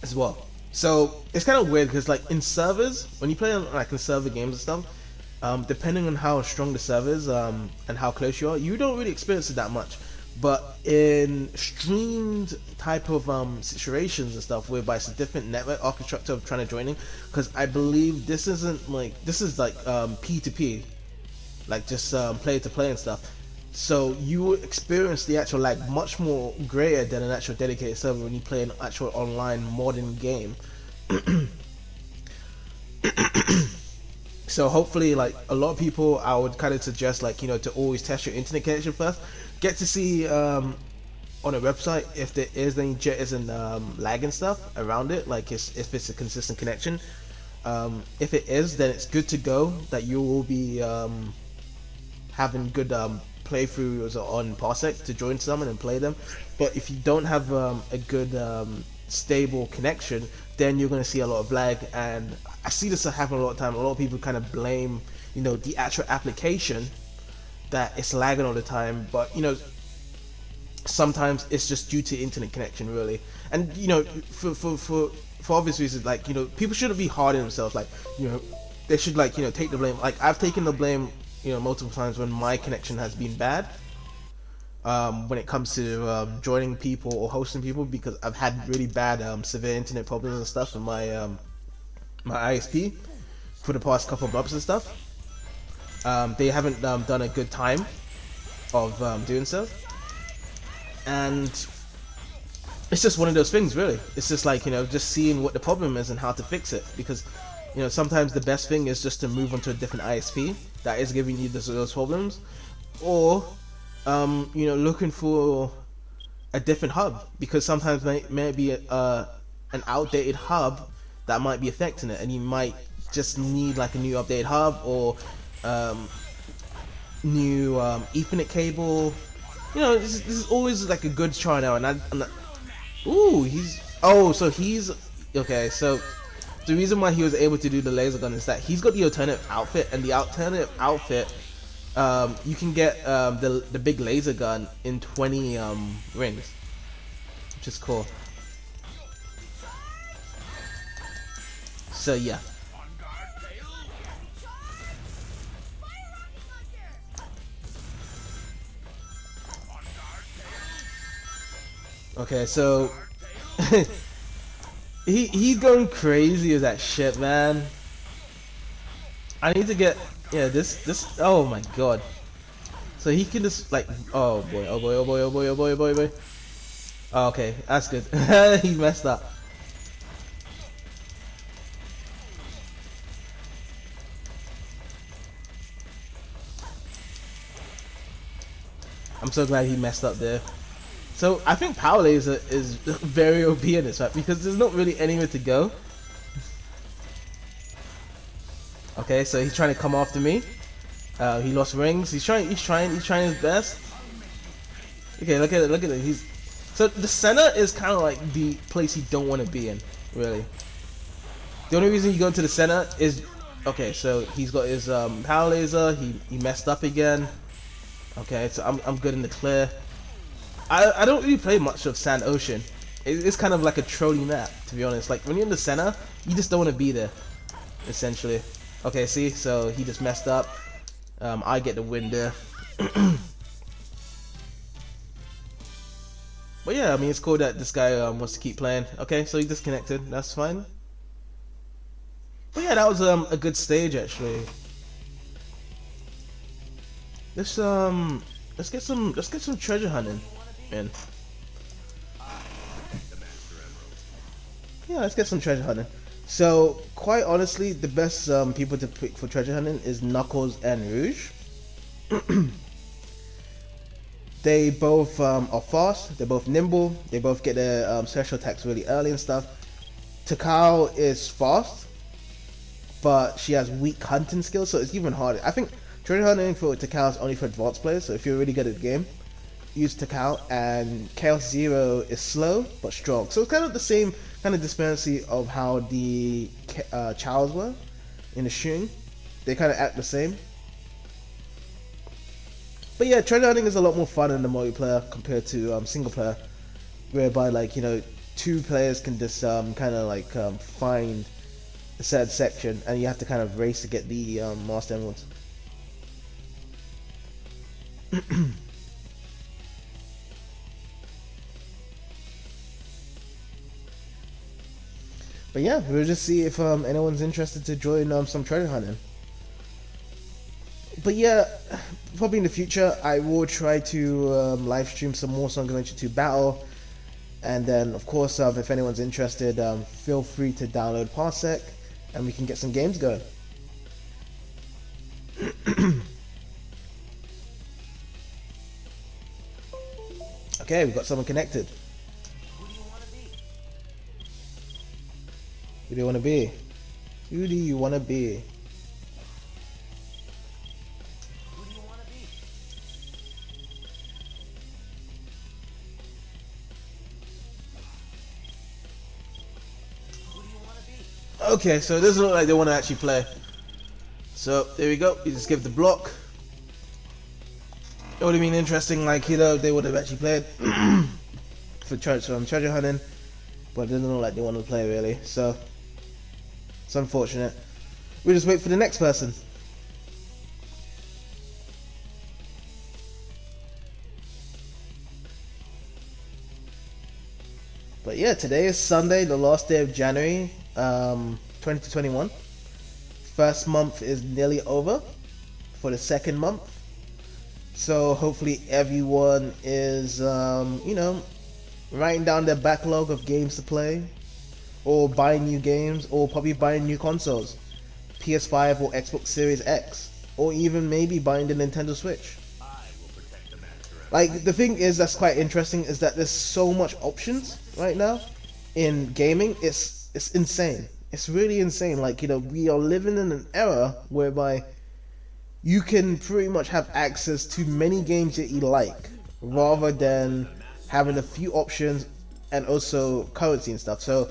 as well. So it's kind of weird because like in servers, when you play on like in server games and stuff, depending on how strong the server is and how close you are, you don't really experience it that much. But in streamed type of situations and stuff, whereby it's a different network architecture of trying to join in, because I believe this is like P2P, like just player to play and stuff. So you will experience the actual lag much more greater than an actual dedicated server when you play an actual online modern game. So hopefully, like a lot of people, I would kind of suggest like to always test your internet connection first. Get to see on a website if there is any jitters and lag and stuff around it, like if it's a consistent connection. If it is, then it's good to go that you will be having good playthroughs on Parsec to join someone and play them. But if you don't have a good stable connection, then you're going to see a lot of lag. And I see this happen a lot of time. A lot of people kind of blame the actual application that it's lagging all the time, but sometimes it's just due to internet connection really. And for obvious reasons, like people shouldn't be hard on themselves. Like they should like take the blame. Like I've taken the blame multiple times when my connection has been bad when it comes to joining people or hosting people, because I've had really bad severe internet problems and stuff in my my ISP for the past couple of months and stuff. They haven't done a good time of doing so, and it's just one of those things, really. It's just like, just seeing what the problem is and how to fix it, because sometimes the best thing is just to move on to a different ISP that is giving you those problems, or looking for a different hub, because sometimes maybe an outdated hub that might be affecting it, and you might just need like a new updated hub, or new Ethernet cable. This is always like a good try now. Ooh, so he's okay. So the reason why he was able to do the laser gun is that he's got the alternative outfit, and the alternative outfit, you can get the big laser gun in 20 rings, which is cool. So yeah. Okay, so he's going crazy with that shit, man. I need to get this. Oh my god. So he can just like, oh boy, oh boy, oh boy, oh boy, oh boy, oh boy, oh boy. Oh, okay, that's good. He messed up. I'm so glad he messed up there. So I think Power Laser is very OP in this, right? Because there's not really anywhere to go. Okay, so he's trying to come after me. He lost rings. He's trying his best. Okay, look at it. So the center is kind of like the place you don't want to be in, really. The only reason you go to the center is, okay, so he's got his Power Laser. He messed up again. Okay, so I'm good in the clear. I don't really play much of Sand Ocean. It's kind of like a trolley map, to be honest. Like when you're in the center, you just don't want to be there, essentially. Okay, see, so he just messed up. I get the win there. But yeah, I mean, it's cool that this guy wants to keep playing. Okay, so he disconnected. That's fine. But yeah, that was a good stage actually. Let's get some treasure hunting, man. Yeah, let's get some treasure hunting. So, quite honestly, the best people to pick for treasure hunting is Knuckles and Rouge. They both are fast, they're both nimble, they both get their special attacks really early and stuff. Takao is fast, but she has weak hunting skills, so it's even harder. I think treasure hunting for Takao is only for advanced players, so if you're really good at the game, use Takao. And Chaos Zero is slow, but strong. So it's kind of the same kind of disparity of how the Chows were in the shooting. They kind of act the same. But yeah, treasure hunting is a lot more fun in the multiplayer compared to single player, whereby like, two players can just kind of like find a certain section, and you have to kind of race to get the Master Emeralds. But yeah, we'll just see if anyone's interested to join some treasure hunting. But yeah, probably in the future I will try to live stream some more Sonic Adventure 2 Battle, and then of course if anyone's interested, feel free to download Parsec and we can get some games going. Okay, we've got someone connected. Who do you want to be? Who do you want to be? Who do you want to be? Who do you want to be? Okay, so it doesn't look like they want to actually play. So there we go. You just give the block. It would have been interesting, like, they would have actually played for treasure hunting, but it doesn't look like they want to play really. So it's unfortunate. We'll just wait for the next person. But yeah, today is Sunday, the last day of January, 2021. First month is nearly over for the second month. So hopefully everyone is, you know, writing down their backlog of games to play, or buying new games, or probably buying new consoles, PS5 or Xbox Series X, or even maybe buying the Nintendo Switch. Like, the thing is that's quite interesting is that there's so much options right now in gaming. It's insane. It's really insane. Like, you know, we are living in an era whereby you can pretty much have access to many games that you like, rather than having a few options and also currency and stuff. So,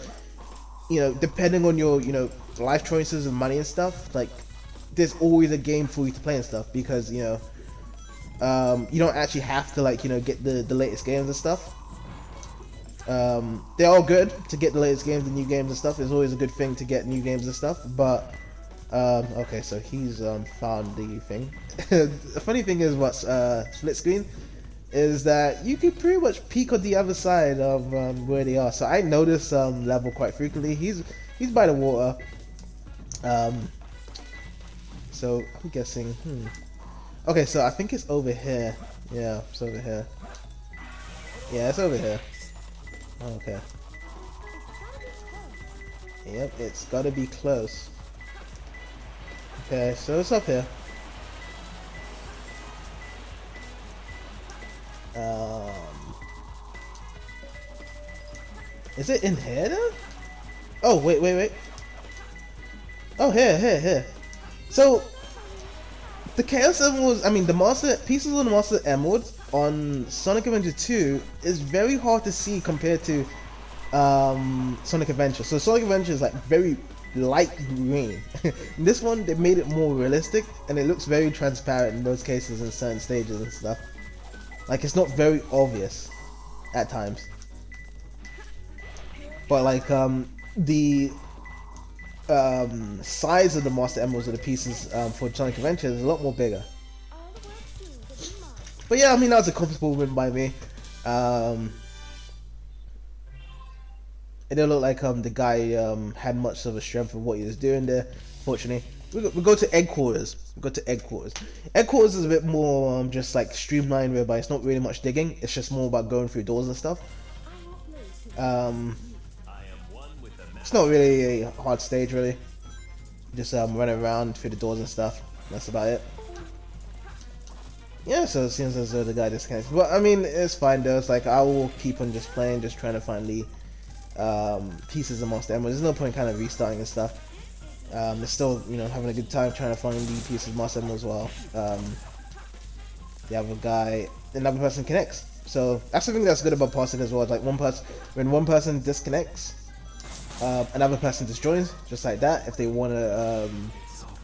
you know, depending on your, you know, life choices and money and stuff, like, there's always a game for you to play and stuff, because, you know, you don't actually have to, like, you know, get the latest games and stuff. They're all good to get the latest games and new games and stuff. It's always a good thing to get new games and stuff, but okay, so he's found the thing. The funny thing is, what's split screen is that you can pretty much peek on the other side of where they are. So I notice level quite frequently. He's by the water. So I'm guessing. Okay, so I think it's over here. Yeah, it's over here. Yeah, it's over here. Okay. Yep, it's gotta be close. Okay, so it's up here. Is it in here then? Oh, wait. Oh, here. So, the Chaos Emeralds, I mean, the Master pieces of the Master Emeralds on Sonic Adventure 2 is very hard to see compared to Sonic Adventure. So Sonic Adventure is like very light green. In this one, they made it more realistic, and it looks very transparent in most cases in certain stages and stuff. Like, it's not very obvious at times. But like the size of the Master Emeralds of the pieces for Sonic Adventure is a lot more bigger. But yeah, I mean, that was a comfortable win by me. It didn't look like the guy had much of a strength of what he was doing there. Fortunately, we go to headquarters. Headquarters is a bit more just like streamlined, whereby it's not really much digging. It's just more about going through doors and stuff. It's not really a hard stage, really. Just running around through the doors and stuff. That's about it. Yeah, so it seems as though the guy disconnects. But I mean, it's fine though. It's like, I will keep on just playing, just trying to find the pieces of Monster Emerald. There's no point kind of restarting and stuff. They're still, you know, having a good time trying to find the pieces of Monster Emerald as well. The other guy, another person connects. So that's the thing that's good about Parsec as well. It's like when one person disconnects, another person just joins, just like that, if they want to,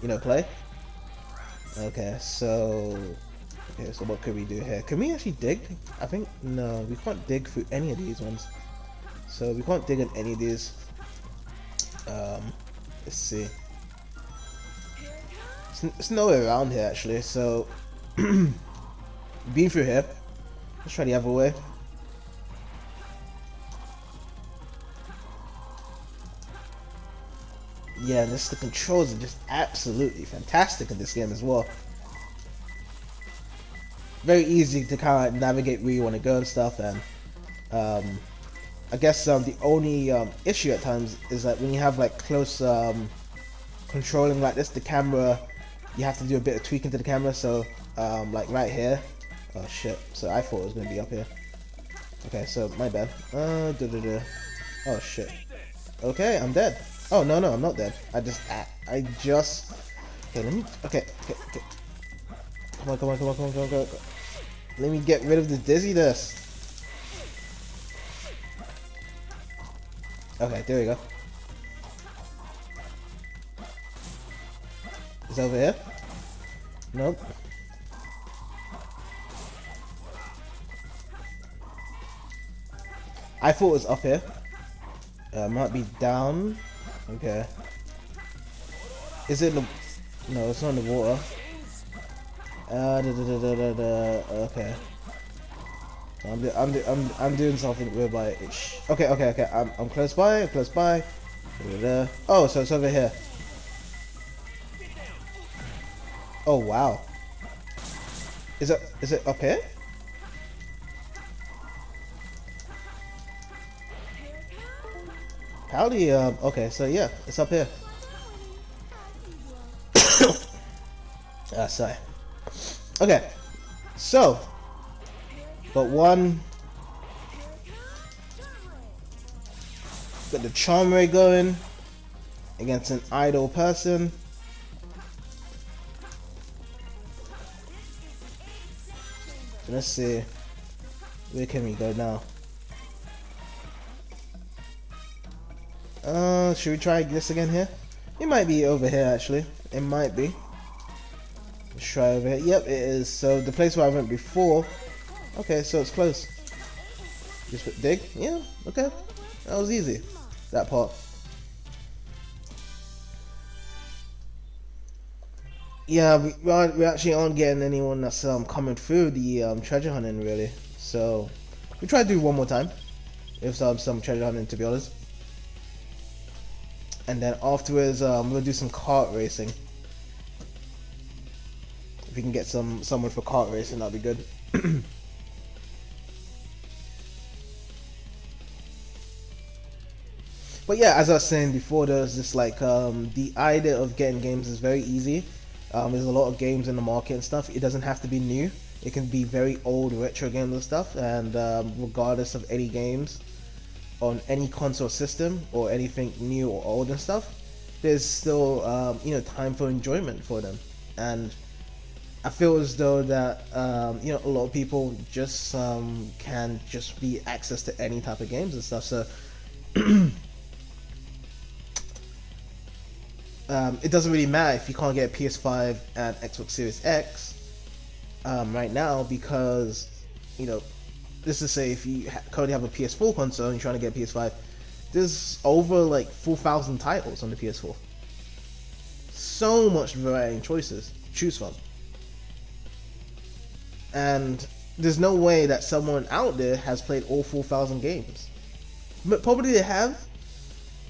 you know, play. Okay, so what could we do here? Can we actually dig? I think, no, we can't dig through any of these ones. So we can't dig in any of these. Let's see. It's nowhere around here actually, so being through here. Let's try the other way. Yeah, the controls are just absolutely fantastic in this game as well. Very easy to kind of navigate where you want to go and stuff, and I guess the only issue at times is that when you have like close controlling like this, the camera, you have to do a bit of tweaking to the camera. So like right here, oh shit, so I thought it was going to be up here. Okay, so my bad. Oh shit. Okay, I'm dead. Oh no, I'm not dead. I just okay, let me, okay. Come on. Let me get rid of the dizziness. Okay, there we go. It's over here? Nope. I thought it was up here. Might be down. Okay. Is it the... No, it's not in the water. Okay. I'm doing something whereby it's... Okay. I'm close by. Over there. Oh, so it's over here. Oh wow. Is it up here? Howdy, okay, so yeah, it's up here. Sorry. Okay, so, got one. Got the charm ray going against an idle person. So let's see, where can we go now? Should we try this again here? It might be over here actually. It might be. Let's try over here. Yep, it is. So the place where I went before. Okay, so it's close. Just dig? Yeah, okay. That was easy. That part. Yeah, we actually aren't getting anyone that's coming through the treasure hunting really. So we try to do one more time. If some treasure hunting, to be honest. And then afterwards, we'll do some kart racing. If we can get someone for kart racing, that'd be good. But yeah, as I was saying before, there's just like the idea of getting games is very easy. There's a lot of games in the market and stuff. It doesn't have to be new. It can be very old retro games and stuff. And regardless of any games on any console system or anything new or old and stuff, there's still time for enjoyment for them. And I feel as though that a lot of people just can just be access to any type of games and stuff. So it doesn't really matter if you can't get a PS5 and Xbox Series X right now, because this is, say, if you currently have a PS4 console and you're trying to get a PS5, there's over like 4,000 titles on the PS4. So much variety and choices to choose from. And there's no way that someone out there has played all 4,000 games. But probably they have,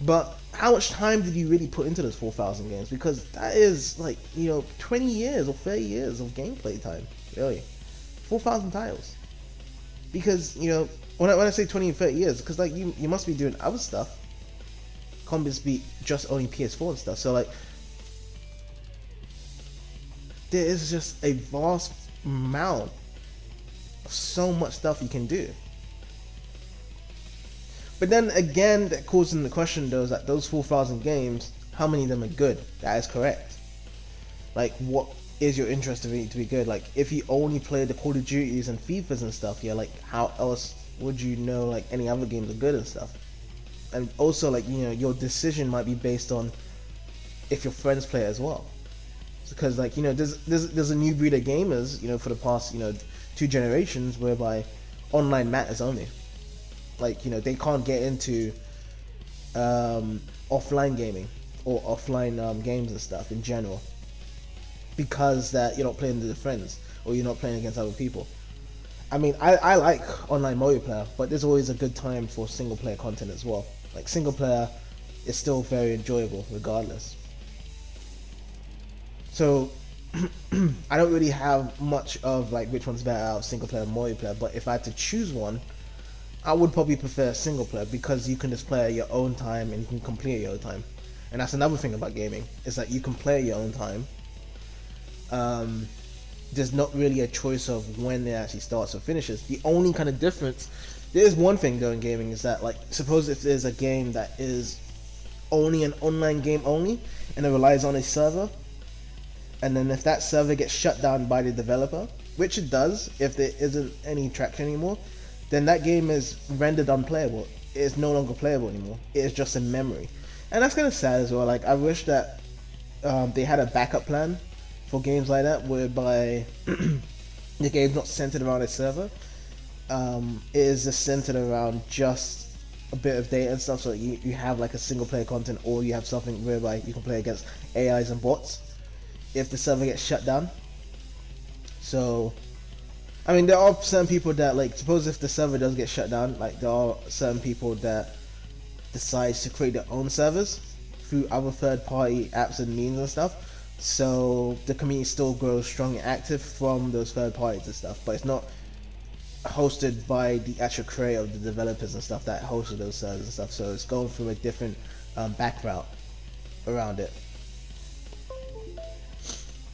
but how much time did you really put into those 4,000 games? Because that is like, 20 years or 30 years of gameplay time, really. 4,000 titles. Because, when I say 20 and 30 years, because like you must be doing other stuff. Can't just be just only PS4 and stuff. So like, there is just a vast amount of so much stuff you can do. But then again, that calls into the question though, is that those 4,000 games, how many of them are good? That is correct. Like, what is your interest to be good? Like, if you only play the Call of Duties and FIFAs and stuff, yeah, like, how else would you know, like, any other games are good and stuff? And also, like, your decision might be based on if your friends play as well. Because, like, there's a new breed of gamers, for the past, 2 generations, whereby online matters only. Like, they can't get into offline gaming or offline games and stuff in general, because that you're not playing with your friends or you're not playing against other people. I mean, I like online multiplayer, but there's always a good time for single player content as well. Like, single player is still very enjoyable regardless. So I don't really have much of like which one's better out of single player and multiplayer, but if I had to choose one, I would probably prefer single player, because you can just play at your own time and you can complete at your own time. And that's another thing about gaming, is that you can play at your own time. There's not really a choice of when it actually starts or finishes. The only kind of difference, there's one thing though in gaming, is that, like, suppose if there's a game that is only an online game only and it relies on a server, and then if that server gets shut down by the developer, which it does if there isn't any traction anymore, then that game is rendered unplayable. It is no longer playable anymore. It is just a memory. And that's kind of sad as well. Like, I wish that they had a backup plan for games like that, whereby the game's not centered around a server. It is just centered around just a bit of data and stuff, so that you have like a single player content, or you have something whereby you can play against AIs and bots if the server gets shut down. So, I mean, there are certain people that, like, suppose if the server does get shut down, like, there are certain people that decides to create their own servers through other third-party apps and means and stuff. So the community still grows strong and active from those third parties and stuff, but it's not hosted by the actual creator of the developers and stuff that hosted those servers and stuff. So it's going through a different back route around it.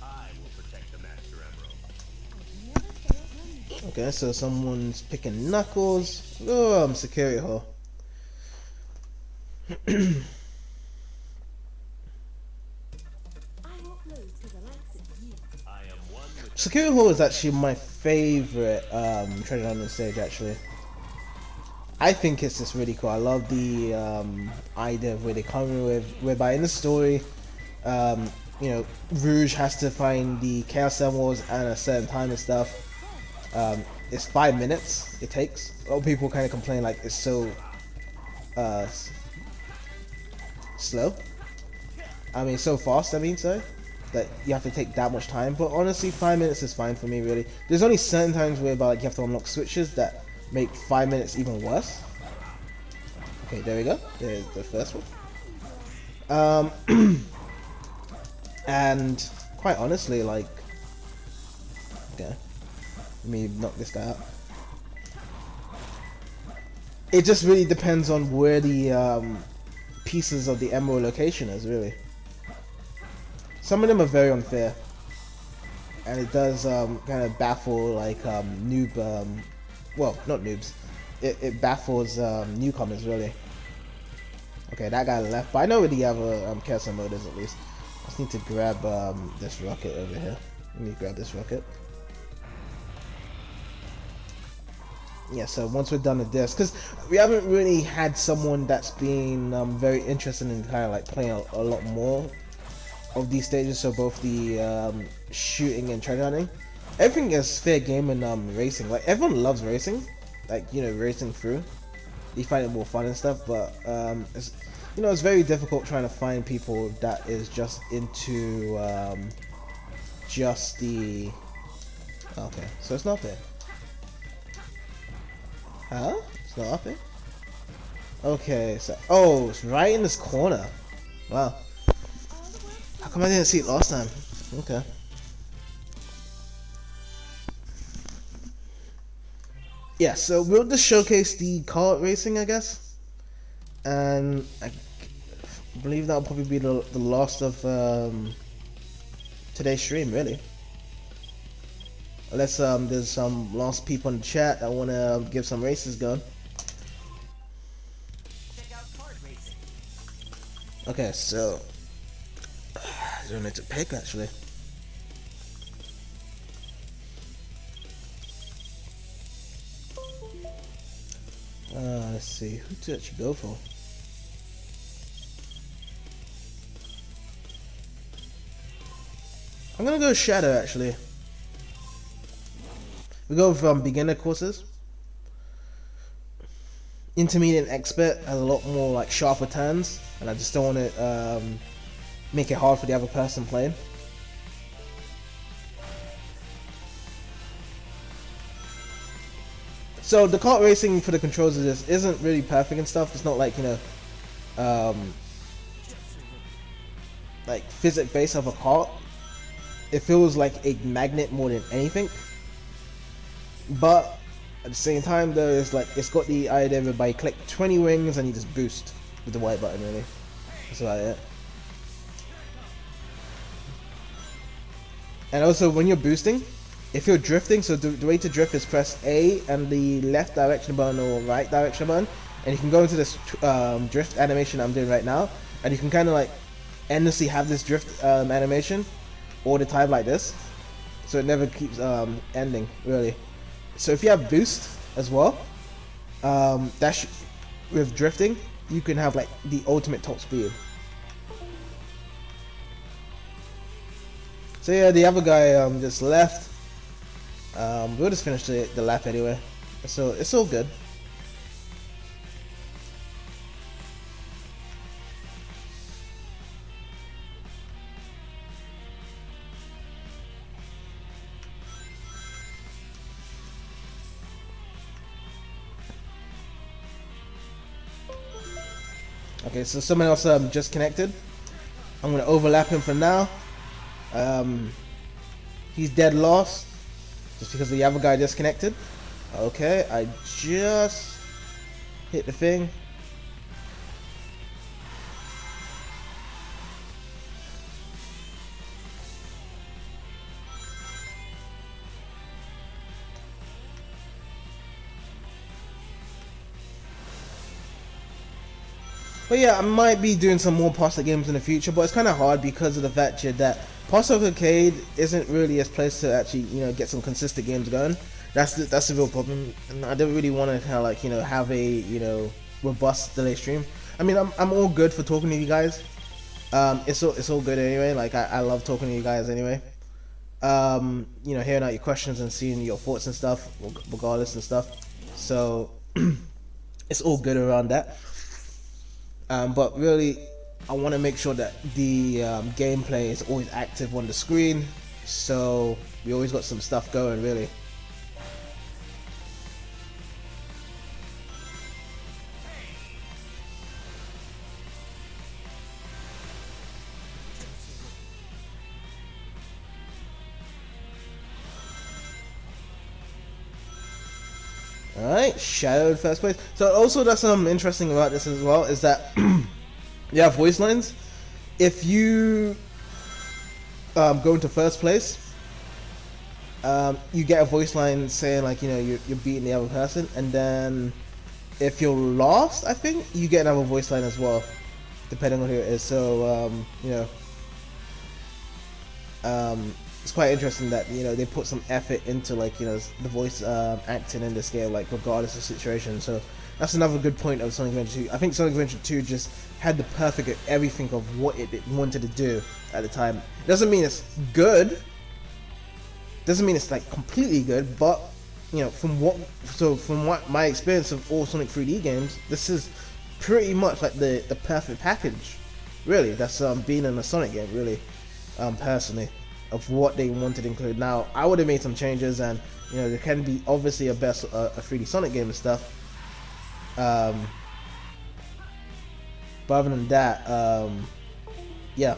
I will protect the Master Emerald. Okay, so someone's picking Knuckles. Oh, I'm security hole. I am one with Security hole is actually my favorite treasure hunting stage. Actually, I think it's just really cool. I love the idea of where they come with, whereby in the story, you know, Rouge has to find the Chaos Emeralds at a certain time and stuff. It's 5 minutes it takes. A lot of people kind of complain like it's so slow. I mean, so fast. I mean, sorry, that you have to take that much time. But honestly, 5 minutes is fine for me. Really, there's only certain times where like you have to unlock switches that make 5 minutes even worse. Okay, there we go. There's the first one. And quite honestly, like, okay, let me knock this guy out. It just really depends on where the pieces of the emerald location is, really. Some of them are very unfair, and it does kind of baffle like noob, well, not noobs. It baffles newcomers, really. Okay, that guy left, but I know where the other Chaos Emerald is at least. I just need to grab this rocket over here. Let me grab this rocket. Yeah, so once we're done with this, because we haven't really had someone that's been very interested in kind of like playing a lot more of these stages, so both the shooting and treasure hunting. Everything is fair game in racing. Like, everyone loves racing, like, you know, racing through. You find it more fun and stuff, but it's, you know, it's very difficult trying to find people that is just into just the... Okay, so it's not fair. Huh? It's not up there? Okay, so... Oh, it's right in this corner. Wow. How come I didn't see it last time? Okay. Yeah, so we'll just showcase the kart racing, I guess. And I believe that'll probably be the last of today's stream, really. Unless there's some lost people in the chat that want to give some races going. Check out kart racing. Okay, so I don't need to pick actually. Let's see, who to actually go for? I'm gonna go Shadow actually. We go from beginner courses. Intermediate and expert has a lot more like sharper turns, and I just don't want to make it hard for the other person playing. So the kart racing for the controls of this isn't really perfect and stuff. It's not like, you know, like physics based of a kart. It feels like a magnet more than anything. But at the same time though, it's like it's got the idea whereby you click 20 rings and you just boost with the white button, really. That's about it. And also when you're boosting, if you're drifting, so the way to drift is press A and the left direction button or right direction button, and you can go into this drift animation I'm doing right now, and you can kind of like endlessly have this drift animation all the time like this, so it never keeps ending, really. So if you have boost as well, with drifting, you can have like the ultimate top speed. So yeah, the other guy just left. We'll just finish the lap anyway, so it's all good. Okay, so someone else just connected. I'm gonna overlap him for now. He's dead lost just because the other guy disconnected. Okay, I just hit the thing. But yeah, I might be doing some more Parsec games in the future, but it's kind of hard because of the fact that Parsec Arcade isn't really a place to actually, get some consistent games going. That's the real problem, and I don't really want to kind of like, have a, robust delay stream. I mean, I'm all good for talking to you guys. It's all good anyway. Like I love talking to you guys anyway. Hearing out your questions and seeing your thoughts and stuff, regardless and stuff. So it's all good around that. But really, I want to make sure that the gameplay is always active on the screen, so we always got some stuff going, really. Alright, Shadow in first place. So also that's something interesting about this as well, is that you have voice lines. If you go into first place, you get a voice line saying like, you're beating the other person, and then if you're lost, I think, you get another voice line as well, depending on who it is. So, it's quite interesting that they put some effort into like the voice acting in this game, like regardless of situation. So that's another good point of Sonic Adventure 2. I think Sonic Adventure 2 just had the perfect everything of what it wanted to do at the time. Doesn't mean it's good. Doesn't mean it's like completely good, but from what my experience of all Sonic 3D games, this is pretty much like the perfect package. Really, that's being in a Sonic game. Really, personally, of what they wanted to include. Now, I would have made some changes, and there can be obviously a 3D Sonic game and stuff. But other than that, yeah.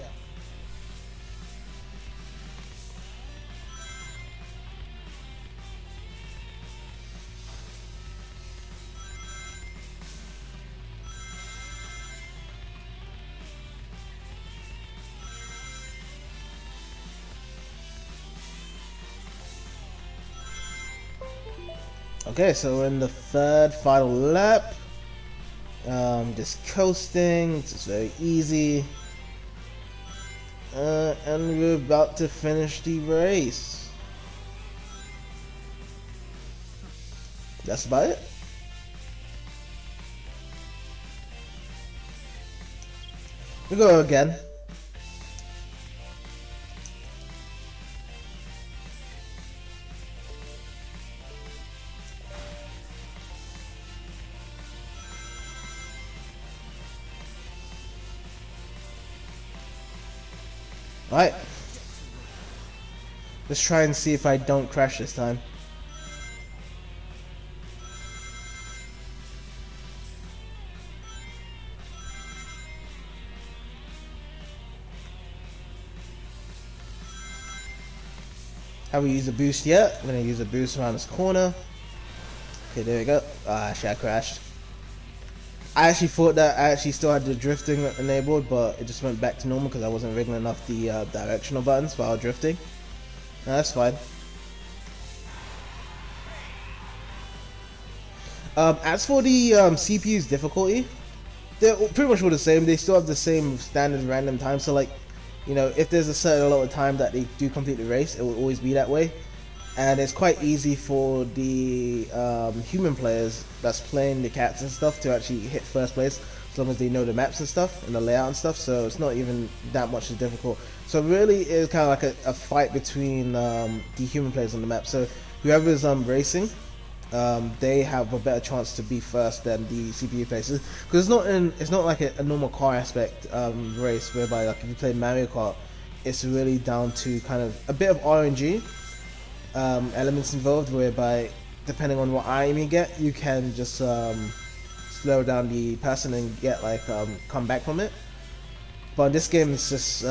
Okay, so we're in the third final lap. Just coasting, it's very easy. And we're about to finish the race. That's about it. We go again. Alright. Let's try and see if I don't crash this time. Haven't used a boost yet. I'm gonna use a boost around this corner. Okay, there we go. Actually, I crashed. I actually thought that I actually still had the drifting enabled, but it just went back to normal because I wasn't wriggling enough the directional buttons while drifting. No, that's fine. As for the CPU's difficulty, they're pretty much all the same. They still have the same standard random time. So like, if there's a certain amount of time that they do complete the race, it will always be that way. And it's quite easy for the human players that's playing the cats and stuff to actually hit first place, as long as they know the maps and stuff and the layout and stuff. So it's not even that much difficult. So really, it's kind of like a fight between the human players on the map. So whoever's racing, they have a better chance to be first than the CPU players, because it's not like a normal car aspect race whereby like if you play Mario Kart, it's really down to kind of a bit of RNG. Elements involved, whereby depending on what item you get, you can just slow down the person and get like come back from it. But in this game, it's just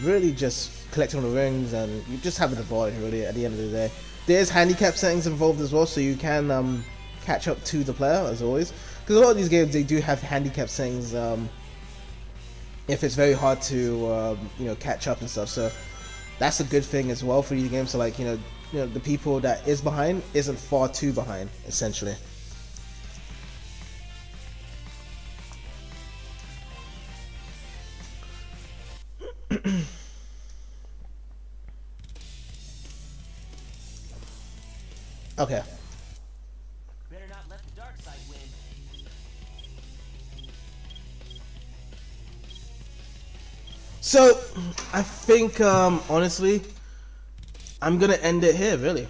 really just collecting the rings, and you just have an advantage really at the end of the day. There's handicap settings involved as well, so you can catch up to the player as always. Because a lot of these games, they do have handicap settings if it's very hard to catch up and stuff. So that's a good thing as well for these games. So like the people that is behind isn't far too behind essentially. Okay. Better not let the dark side win. So I think honestly, I'm gonna end it here. Really,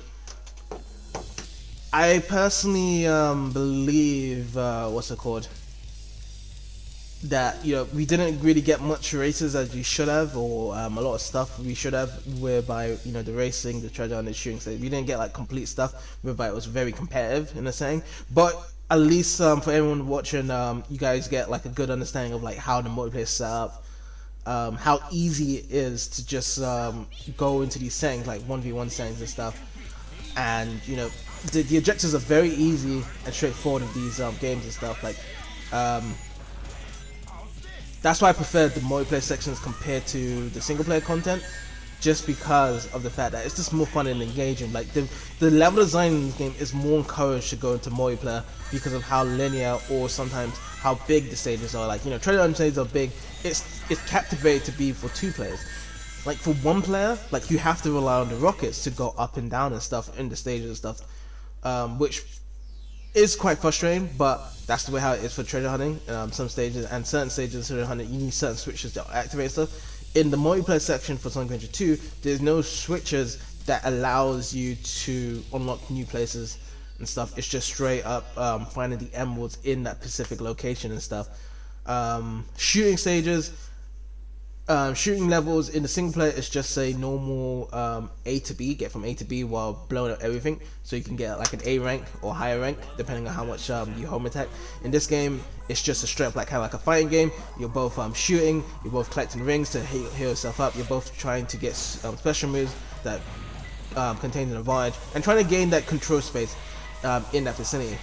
I personally believe what's it called? That we didn't really get much races as we should have, or a lot of stuff we should have, whereby the racing, the treasure, and the shooting stage, we didn't get like complete stuff, whereby it was very competitive in a saying. But at least for everyone watching, you guys get like a good understanding of like how the multiplayer is set up, how easy it is to just go into these settings like 1v1 settings and stuff, and the objectives are very easy and straightforward of these games and stuff. Like that's why I prefer the multiplayer sections compared to the single player content, just because of the fact that it's just more fun and engaging. Like the level design in this game is more encouraged to go into multiplayer because of how linear or sometimes how big the stages are. Like treasure hunt stages are big. It's captivating to be for 2 players. Like for 1 player, like you have to rely on the rockets to go up and down and stuff in the stages and stuff, which is quite frustrating, but that's the way how it is for treasure hunting. Some stages and certain stages of treasure hunting, you need certain switches to activate stuff. In the multiplayer section for Sonic Adventure 2, there's no switches that allows you to unlock new places and stuff. It's just straight up finding the emeralds in that specific location and stuff. Shooting stages, shooting levels in the single player is just a normal A to B, get from A to B while blowing up everything, so you can get like an A rank or higher rank depending on how much you home attack. In this game, it's just a straight up like kind of like a fighting game. You're both shooting, you're both collecting rings to heal yourself up, you're both trying to get special moves that contain an advantage, and trying to gain that control space in that vicinity.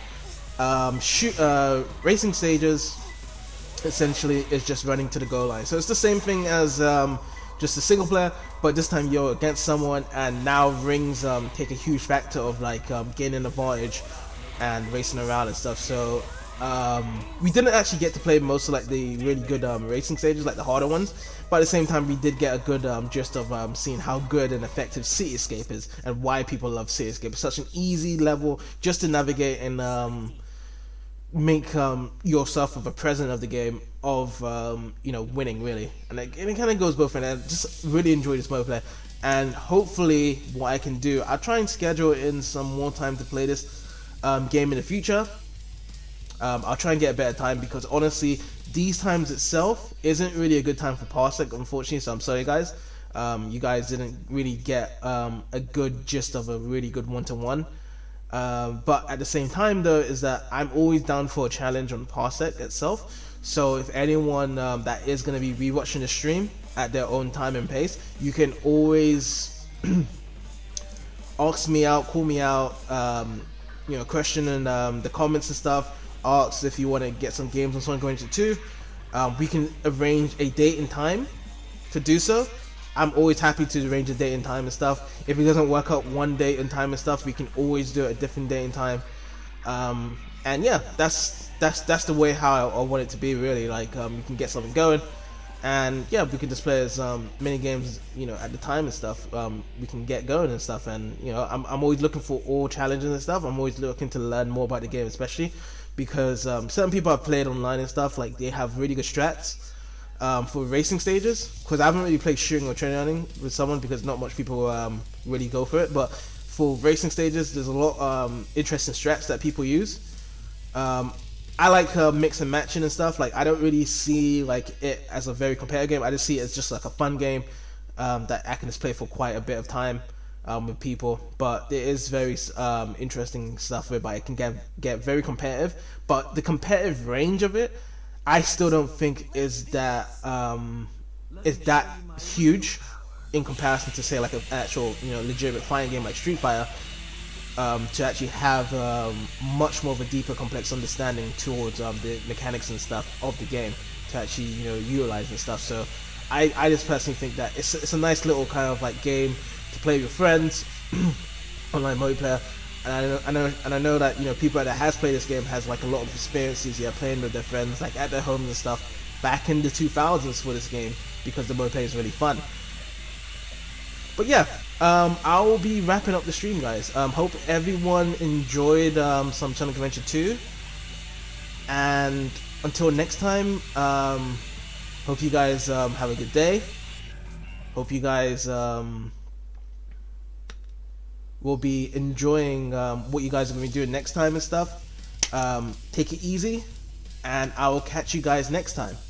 Racing stages essentially is just running to the goal line, so it's the same thing as just a single player, but this time you're against someone, and now rings take a huge factor of like gaining an advantage and racing around and stuff. So we didn't actually get to play most of like the really good racing stages, like the harder ones, but at the same time we did get a good gist of seeing how good and effective Cityscape is and why people love Cityscape. It's such an easy level just to navigate and make yourself of a president of the game of winning really, and it kind of goes both ways. I just really enjoy this multiplayer, and hopefully what I can do, I'll try and schedule in some more time to play this game in the future. I'll try and get a better time, because honestly these times itself isn't really a good time for Parsec, unfortunately, so I'm sorry guys. You guys didn't really get a good gist of a really good one-to-one. But at the same time though, is that I'm always down for a challenge on Parsec itself. So if anyone that is going to be rewatching the stream at their own time and pace, you can always ask me out, call me out, question in the comments and stuff. Ask if you want to get some games on Sonic Adventure 2. We can arrange a date and time to do so. I'm always happy to arrange a date and time and stuff. If it doesn't work out one date and time and stuff, we can always do it a different day and time. And yeah, that's the way how I want it to be really. Like you can get something going, and yeah, we can just play as many games at the time and stuff. We can get going and stuff, and I'm always looking for all challenges and stuff. I'm always looking to learn more about the game, especially because certain people I've played online and stuff, like they have really good strats for racing stages, because I haven't really played shooting or treasure hunting with someone because not much people really go for it. But for racing stages, there's a lot interesting strats that people use. I like mix and matching and stuff. Like I don't really see like it as a very competitive game. I just see it as just like a fun game that I can just play for quite a bit of time. with people, but there is very interesting stuff whereby it can get very competitive. But the competitive range of it, I still don't think is that huge in comparison to say like an actual legitimate fighting game like Street Fighter. To actually have much more of a deeper, complex understanding towards the mechanics and stuff of the game to actually utilize and stuff. So I just personally think that it's a nice little kind of like game to play with your friends, online multiplayer. And I know that people that has played this game has like a lot of experiences playing with their friends like at their homes and stuff back in the 2000s for this game, because the multiplayer is really fun. But yeah, I will be wrapping up the stream, guys. Hope everyone enjoyed some Sonic Adventure 2. And until next time, hope you guys have a good day. Hope you guys will be enjoying what you guys are going to be doing next time and stuff. Take it easy, and I will catch you guys next time.